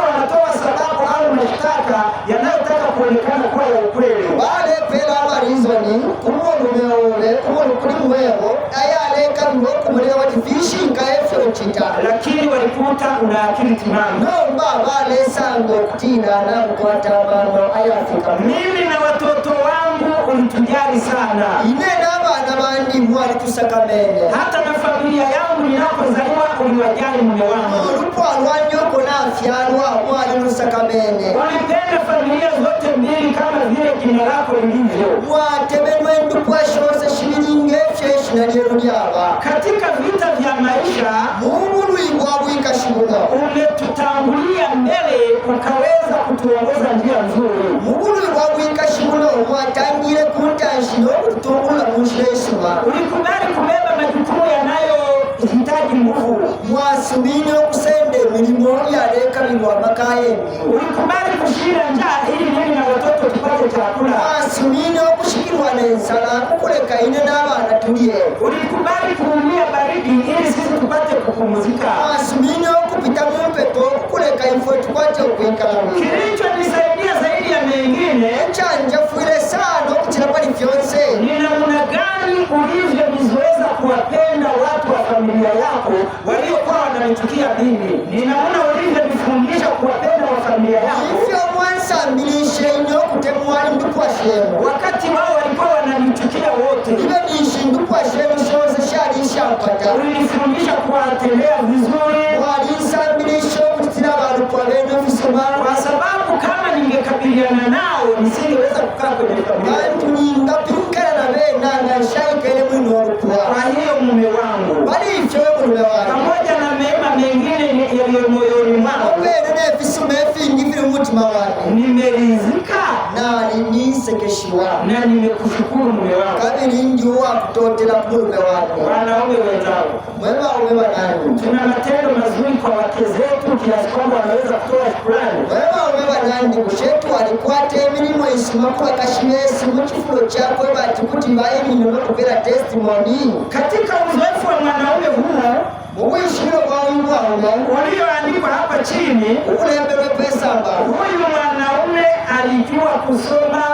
wanatoa sababu au mashtaka yanayotaka kuonekana kuwa ya ukweli. Wale pela marizoni kumo mumeobe kumo kuri mwebo ayale kambo kumulewa tifishi nkaefyo chita. Lakini walikuta una akili timamu. No baba lesango kutina na mkwata mano ayafika. Mimi na watoto wangu ulitujali sana. Inena bana bandi mwali tusakamene. Hata na familia yangu ninapozaliwa uliwajali mume wangu. Lupo alwanyoko na afyalwa mwali tusakamene. Walipenda familia zote mbili kama vile jina lako lilivyo. Mwatebenwe ndupwa shose shibilinge fyeshi na jerudiaba. Katika vita vya maisha Mungu luigwabu ikashibuna. Umetutangulia mbele ukaweza kutuongoza njia nzuri. Mungu luigwabu ikashibuna mwatangile kutanshino kutungula msheshima. Ulikubali kubeba majukumu yanayohitaji nguvu. Mwasubini okusende milimo yaleka milwa makayeni. Ulikubali kushinda njaa ili mimi na watoto tupate chakula. Mwasubini okushikirwa n'ensala kukuleka ine n'abaana tulye. Ulikubali kuumia baridi ili sisi tupate kupumzika. Mwasubini okupita mu mpepo kukuleka ifo tupate okwekalamu. Kilichonisaidia zaidi ya mengine chanjafuile sana okukira pali fyonse. Ni namna gani ulivyozoeza kuwapenda watu wa familia yako waliokuwa wananichukia mimi. Ninaona ulivyonifundisha kuwapenda wa familia yako. Hivyo mwansa milishe inyo kutemwali ndukwa shemu. Wakati wao walikuwa wananichukia wote. Ibe nishi ndukwa shemu shoze sharisha mpata. Ulinifundisha kuwatendea vizuri. Walisa milishe kutira walukwa wenu visuma. Kwa sababu kama ningekabiliana nao nisingeweza kukaa kwenye familia. Bantu ningapingana na wena na shaikele mwinu walukwa. Kwa hiyo mume wangu. Bali hivyo mume wangu. Pamoja na mema mengine yaliyo moyoni mwangu. Mbele visuma fingi vile mutima wangu. Nimeridhika na nisekeshiwa. Na nimekushukuru mume wangu. Kabili njuwa kutotela mume wangu. Wanaume wenzangu. Mwema umewa nani? Tuna matendo mazuri kwa wake zetu kiasi kwamba wanaweza kutoa shukrani. Mwema umewa nani? Kushetu alikwate milimo isimaku akashimesi mchifulo chako batikuti bae minimo kupera testimony. Katika uzoefu wa mwanaume huo Mwishilo kwa uiwaume walioandikwa hapa chini ukulembele pesa amba. Huyu mwanaume alijua kusoma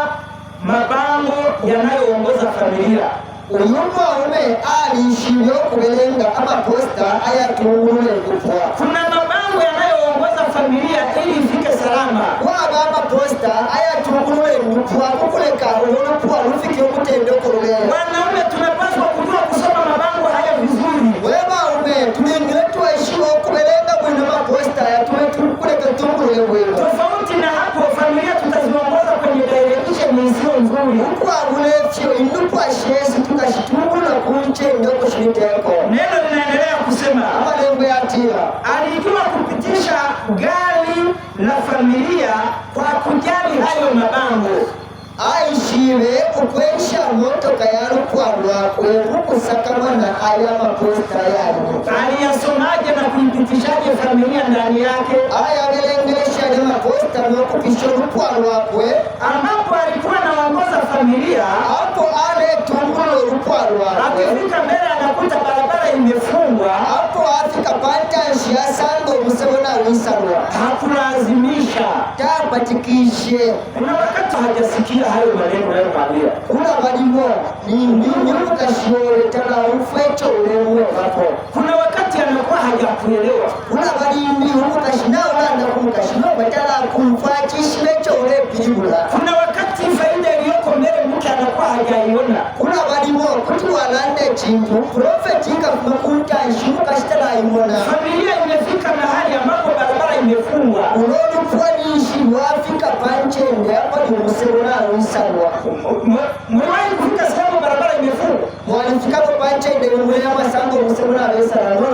mabango yanayoongoza familia. Uyu mwanaume alishivyo kubelenga ama posta ayatungule kufua. Kuna mabango yanayoongoza familia ili ifike salama. Waba ama posta ayatungule kufua kukuleka ulokuwa ufike umutendo kurule. Wanaume tunapaswa kujua kusoma mabango haya vizuri. Wema ume tulingiletu waishiwa kubelenga mwina maposta ya tumetukuleka tungule wewe. Tofauti na hapo sio nzuri. Kwa bulefyo indupwa shesi tukashitungula kunche ndoko shiteko. Neno linaendelea kusema Malengo ya tira. Alijua kupitisha gari la familia kwa kujali hayo mabango. Aishiwe ukwesha motoka yarukwarwa kwerukusakamana aya maposta yari. Aliyasomaje na kuipitishaje familia ndani yake? Aya belengesha ya maposta no kupisho rukwarwa kwe. Ambapo alikuwa anaongoza familia, hapo ale tungulo rukwarwa. Akifika mbele anakuta barabara imefungwa. Hapo afika pantanshi ya sango musebona wisarwa. Hakulazimisha. Tapatikishe. Kuna wakati hajasikia hayo maneno yanayomwambia. Kuna walimo ni mbinyo mkashore tala ufecho ulewe hapo. Kuna wakati anakuwa hajakuelewa. Kuna walimi mkashinao landa kumkashino batala kumfatishimecho ule pilibula. Kuna wakati faida iliyoko mbele mke anakuwa hajaiona. Kuna walimo kuti walande chintu profetika kumakunta nshuka shitala imona. Familia imefika mahali ambapo barabara imefungwa. Ulolu pwani ishi wafika panchende hapa ni musebona wisarwa. Mwewahi kufika sehemu barabara imefungwa? Mwalifikapo panchende mwema sango musebona wisarwa.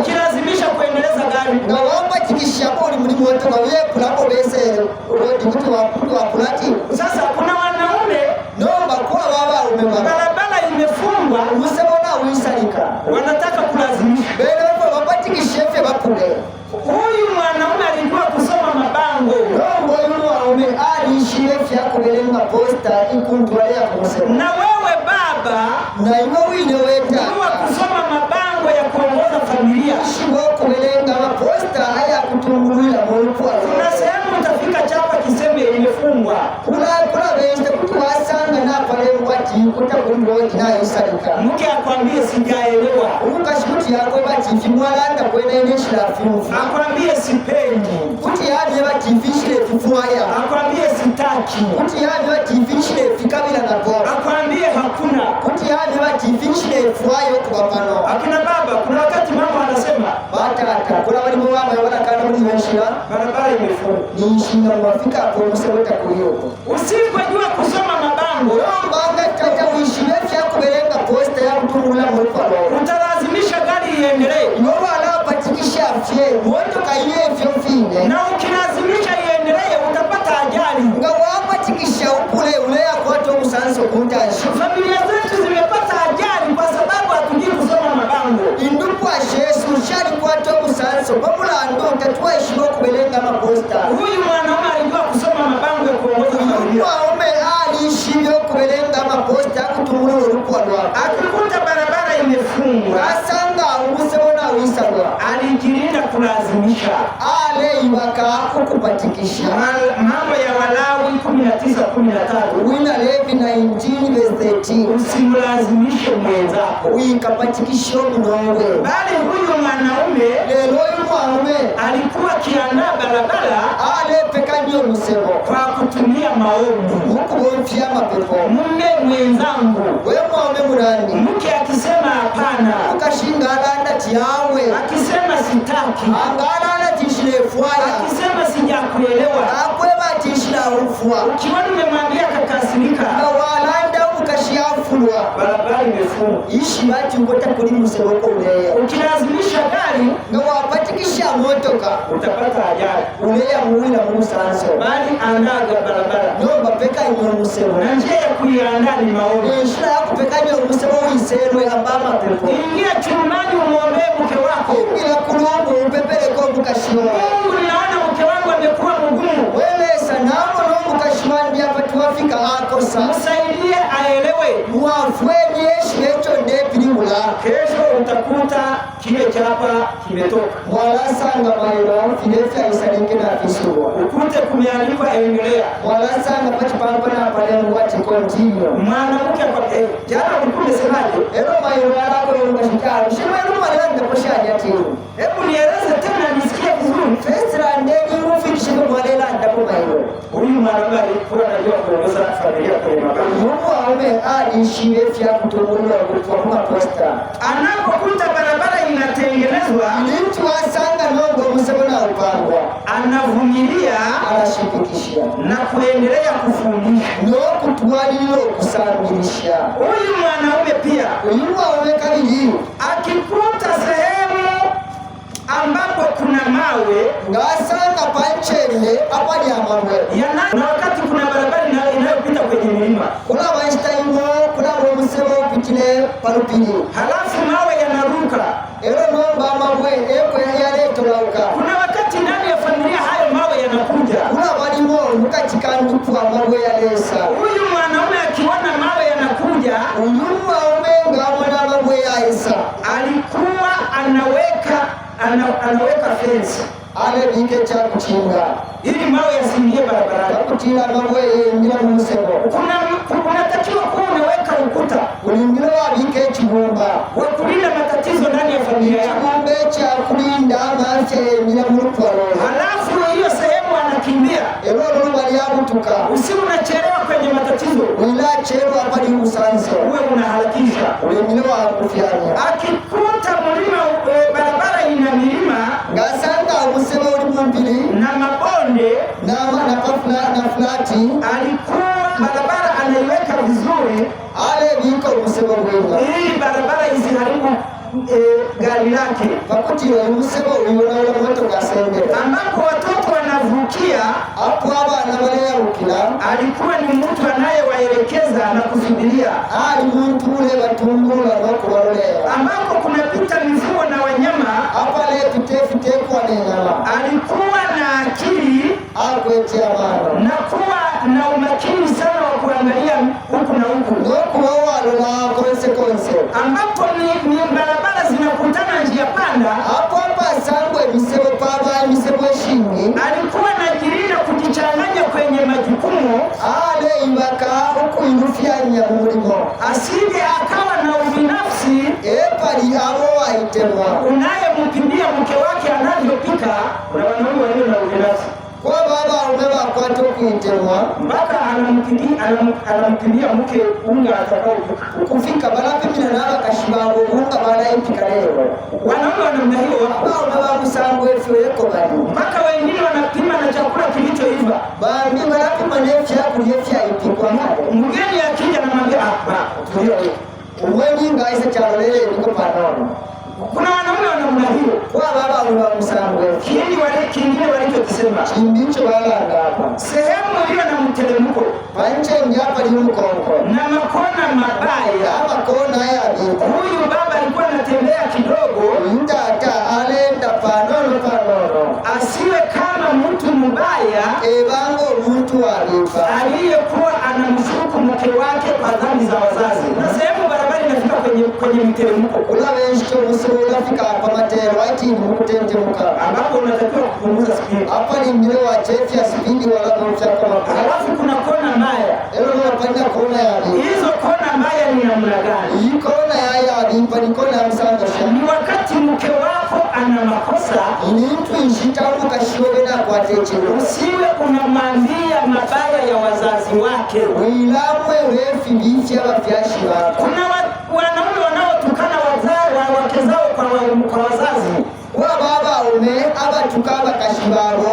Ukilazimisha kuendeleza gari. Na wamba tikishapo ni mlimu wote kwa wepu lapo bese rodi kutu wa kulati. Sasa kuna wanaume nomba kuwa wawa umema. Barabara imefungwa. Musebona wisarika. Wanataka kulazimisha. Bele wapo wamba tikishefe wapule. Huyu mwanaume alikuwa kusoma mabango. Nomba yunu waume alishirefi yako belenga posta ikuntuwalea kumusema. Na wewe baba na iwe wine weta huwa kusoma mabango ya kuongoza familia. Shibo kubelenga maposta haya kutungulila mwulukwa. Kuna sehemu utafika chapa kiseme imefungwa. Kuna beste kutuwasanga na pale mwati kuta kunduoji na isarika. Mke akwambie sijaelewa. Ukashuti yako batifi mwalanda kwene neshila fimufu. Akwambie sipendi. Kuti yaje batifishile fifuaya. Akwambie sitaki. Kuti yaje batifishile fikabila na bora. Akwambie hakuna. Kuti yaje batifishile fuayo kubapano. Akina baba kuna wakati mama anasema batata kuna wali mwama wana kana muri menshira barabara imefungwa. Ni nshinga mwafika kwa museweta kuyoko. Usipojua kusoma mabango, mbanga tata uishiwe fya kubelenga posta ya kutungula mwepalo. Utalazimisha gari iendelee. Yoba anapatikisha fye moto kaiye fyo fine. Na ukilazimisha iendelee utapata ajali. Nga wapatikisha upule ulea kwa to musanso kuntashi. Familia zetu zimepata ajali kwa sababu hatujui kusoma mabango. Indupwa Yesu shali kwa to musanso babula ndo tatwa ishimo kubelenga maposta. Huyu mwanaume alijua kusoma mabango ya kuongoza familia. Mwanaume alishivyo kubelenga maposta kutungula ulukwa lwa. Akikuta barabara imefungwa, asanga umusebona wisarwa. Alijilinda kulazimisha. Ale ibaka kukupatikisha. Mambo ya Walawi 19:13. Wina Levi 19:13. Usimlazimishe mwenzako. Wikapatikisho mnowe. Bali huyu mwanaume lelo uyu mwanaume alikuwa akiandaa barabara ale pekanyo musebo kwa kutumia maombi. Mukubomfia mapepo. Mume mwenzangu, we mwanaume murani. Mke akisema hapana, ukashinga alanda tiawe. Akisema sitaki, angalala tishile fuaya. Akisema sijakuelewa, akweba tishila ufua. Ukiona umemwambia kakasirika, na walanda ukashiafulwa. barabara imefungwa. Ishi bati ngota kuli museboko uleya. Ukilazimisha gari na wapatikisha motoka utapata ajali. Uleya muwila musanso. Bali andaga barabara. Nomba peka inyo musebo. Na njia ya kuiandaa ni maombi. Nshira ya kupeka inyo musebo uisenwe ambama pepo. Ingia chumbani umuombee mke wako. Ingia kulungu upepele kwa mukashio. Mungu, ninaona mke wangu amekuwa mgumu. Wewe sanamo no mukashimandi hapa tuwafika akosa. Msaidie aelewe. Mwafweni yeshi lecho ndepili mula. Kesho utakuta kile chapa kimetoka. Mwalasanga mailo filefi aisalenge na fisuwa. Ukute kumeandikwa endelea. Mwalasanga pachipampo na palengu wati continue. Mwanamke kwa jana ulikuwa umesemaje? Ero mailo yako yunga shikaro. Shima yunga malanda kushani atiru. Hebu nieleze tena nisikie vizuri. Festra ndeni ufikishiko mwalela ndapo mailo. Huyu mwanamke kwa anajua kuongoza familia kwenye mabaya. Mungu aume alishie vya kutumbulia kwa posta. Anapokuta barabara inatengenezwa, mtu asanga nongo msebona upangwa. Anavumilia, anashirikisha na kuendelea kufundisha. No kutwalilo kusamilisha. Huyu mwanaume pia, huyu mwanaume kabili akikuta sehemu ambapo kuna mawe, ngasanga panchele hapa ni amawe. Na wakati kuna barabara inayopita kwenye milima, kuna maishtaimo, kuna msebo pitile palupili. Halafu mawe yanaruka. Ero nomba mawe eko yale tolauka. Kuna wakati ndani ya familia hayo mawe yanakuja. Kuna walimo mkatika ndupwa mawe yalesa. Huyu mwanaume akiona mawe yanakuja, huyu mwanaume ngamona mawe yaesa. Alikuwa anaweka fence. Ale bike cha kuchinga ili mawe yasiingie barabarani. Kutinga mawe ngira msebo. Kuna takiwa kuwa unaweka ukuta. Ulingira bike chibumba. Wa kulinda matatizo ndani ya familia yako. Chibumbe cha kulinda mache ngira muruparo. Halafu hiyo sehemu anakimbia. Ero bali yabutuka. Usiwe unachelewa kwenye matatizo. Unachelewa hapa ni usanzo. Uwe unaharakisha. Ulingira kufianya. Akikuta mlima barabara ina milima, ngasanga usema ulimumbili na mabonde na flati, alikuwa barabara anaiweka vizuri. Ale biko usema wewe hii barabara isiharibu gari lake. Pakuti usema uliona ule moto kasende ambapo watoto wanavukia hapo abana wale ukila. Alikuwa ni mtu anayewaelekeza na kusubiria. Mtu ule watungula na kuwalea ambapo kunapita mifugo na wanyama. Hapa le tutefite kwa nyama. Alikuwa na akili akwetea mama na kuwa na umakini sana wa kuangalia huku na huku. Ndio kuwalo na consequence ambapo ni barabara zinakutana njia panda. Hapo sangwe misebo baba misebo shingi. Alikuwa anajilinda kujichanganya kwenye majukumu. Ale imbaka huku indufyanya mulimo. Asije akawa na ubinafsi. Pali abo aitemwa. Unayemkimbia mke wake anavyopika. Na wanaume walio na ubinafsi. Kwa baba umeba kwa tokuitemwa mpaka anamkimbia mke unga atakao kufika balapi mina naba kashibango unga bala impika leo. Wanaume wa namna hiyo umeba kusangu efyo yeko bali mpaka wengine wanapima na chakula kilichoiva. Bambi balapi manefya kulefya ipikwa male. Mgeni akija na mwambia tulia wewe. Umweni ngaise chalolele niko panono. Kuna wanaume wa namna hiyo. Kwa baba uliwa msangwe. Kingine walichokisema. Kimbicho wala ngapa. Sehemu iliyo na mteremko. Panche ngapa liyo mkonko. Na makona mabaya. Makona ya bita. Huyu baba alikuwa anatembea kidogo. Mtata alenda panono. Asiwe kama mtu mbaya. Ebango mtu alifa. Aliyekuwa anamshuku mke wake kwa dhambi za wazazi. Na sehemu barabara inafika kwenye mteremko. Kuna wenshito unafika hapa matero ati mkutente muka ambapo unatakiwa kupunguza spidi. Hapa ni mlio wa chefia spidi wala mcha kama. Alafu kuna kona mbaya. Unapanda kona ya ali. Hizo kona mbaya ni namna gani? Hii kona ya ali ni kona ya msangasha. Ni wakati mke wako ana makosa, ni mtu inshita ukashiwe na kwa teche. Usiwe unamwambia mabaya ya wazazi wake. Wilamwe refi bichi wa vyashi wako. Kuna wanaume wanaotukana wake zao kwa wazazi. Wa baba ume abatukaba kashibabo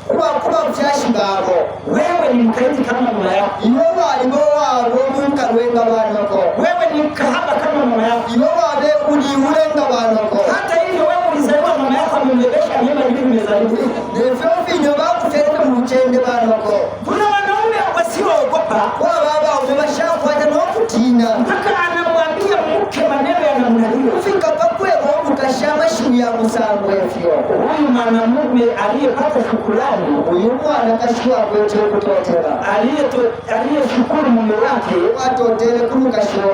kuba vyashi babo. Wewe ni mkaidi kama mama yako. Iwe walibo wabo munkalwenga banako. Wewe ni mkahaba kama mama yako. Iwe wabe uliulenga banako. Hata hivyo wewe ulizaliwa mama yako amembebesha mimba hivi umezaliwa. Ndio vinyo bakutereka mchende banako. Kuna wanaume wasioogopa. Wa baba umebashafuata no kutina. Mpaka anamwambia mke maneno ya namna hiyo. Kufika pakwe ukashama shuni ya musangwe fyo. Huyu mwanamume aliyepata shukrani, huyu mwana kashua kwetu kutotela. Aliyeshukuru mume wake, atotele kumukashua.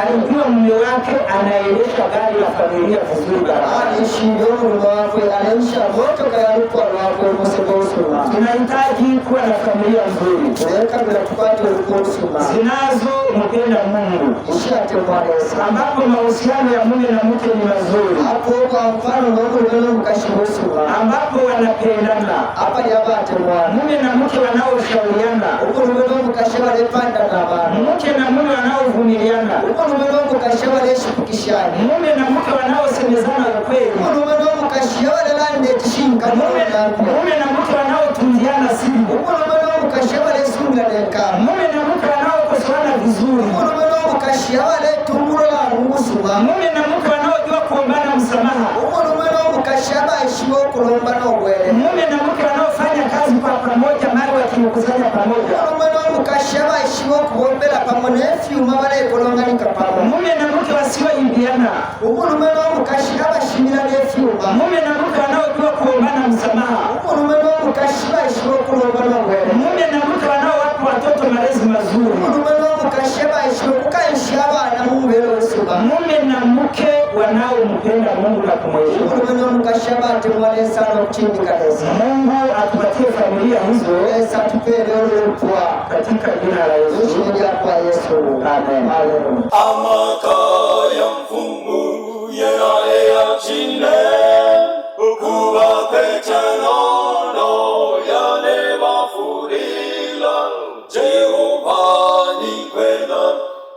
Alijua mume wake anaendesha gari la familia vizuri. Alishindio mume wake anaisha moto kayalipwa wake musebosuma. Tunahitaji kuwa na familia nzuri. Kabla tupate ukusuma. Zinazompenda Mungu. Ishate mwanesa. Ambapo mahusiano ya mume na mke ni mazuri. Hapo kwa mfano Mungu ndio mkashibosuma. Ambapo wako wanapendana. Hapa ni abate mwana. Mume na mke wanaoshauriana. Uko numero mukashaba lepanda na bana. Mke na mume wanaovumiliana. Uko numero mukashaba leshipikishana. Mume na mke wanaosemezana ukweli. Uko numero mukashaba lelande tishinga. Mume na mke wanaotunziana siri. Uko numero mukashaba lesunga leka. Mume na mke wanaokosoana vizuri. Uko numero mukashaba letungura ngusuma. Mume na mke wanaojua kuombana msamaha. Uko numero mukashaba ishiwo kulombana ubwele. Mume na mke wanaofanya kazi kwa pamoja mali wakikusanya pamoja. Uko numero mukashaba ishiwo kuombela pamoja efyuma bale kolonganika pamoja. Mume na mke wasioimbiana. Uko numero mukashaba shimira efyuma. Mume na mke wanaojua kuombana msamaha. Uko numero mukashaba ishiwo kulombana ubwele. Mume na mke wanaowapa watoto malezi mazuri. Uko numero mukashaba ishiwo kukanisha abana mu mbero usuba. Mume na mke wanaompenda Mungu na kumheshimu. Uko numero mukashaba atemwale sana uchindi kanisa. Mungu atupatie familia hizo Esa tupele ulupwa katika jina la Yesu. Ushindi kwa Yesu. Amen. Hallelujah. Amakaya mfungu yeraye yachine ukuba kwechanono yane bafurila Jehova ni kwenda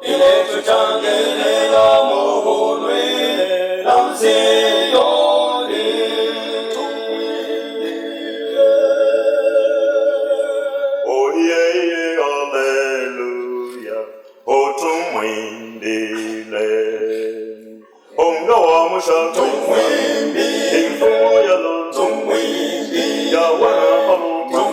ile tuchangelela muhunwe na Mziyoni Oh yeah, hallelujah otumwindile omga wa musha tumwindile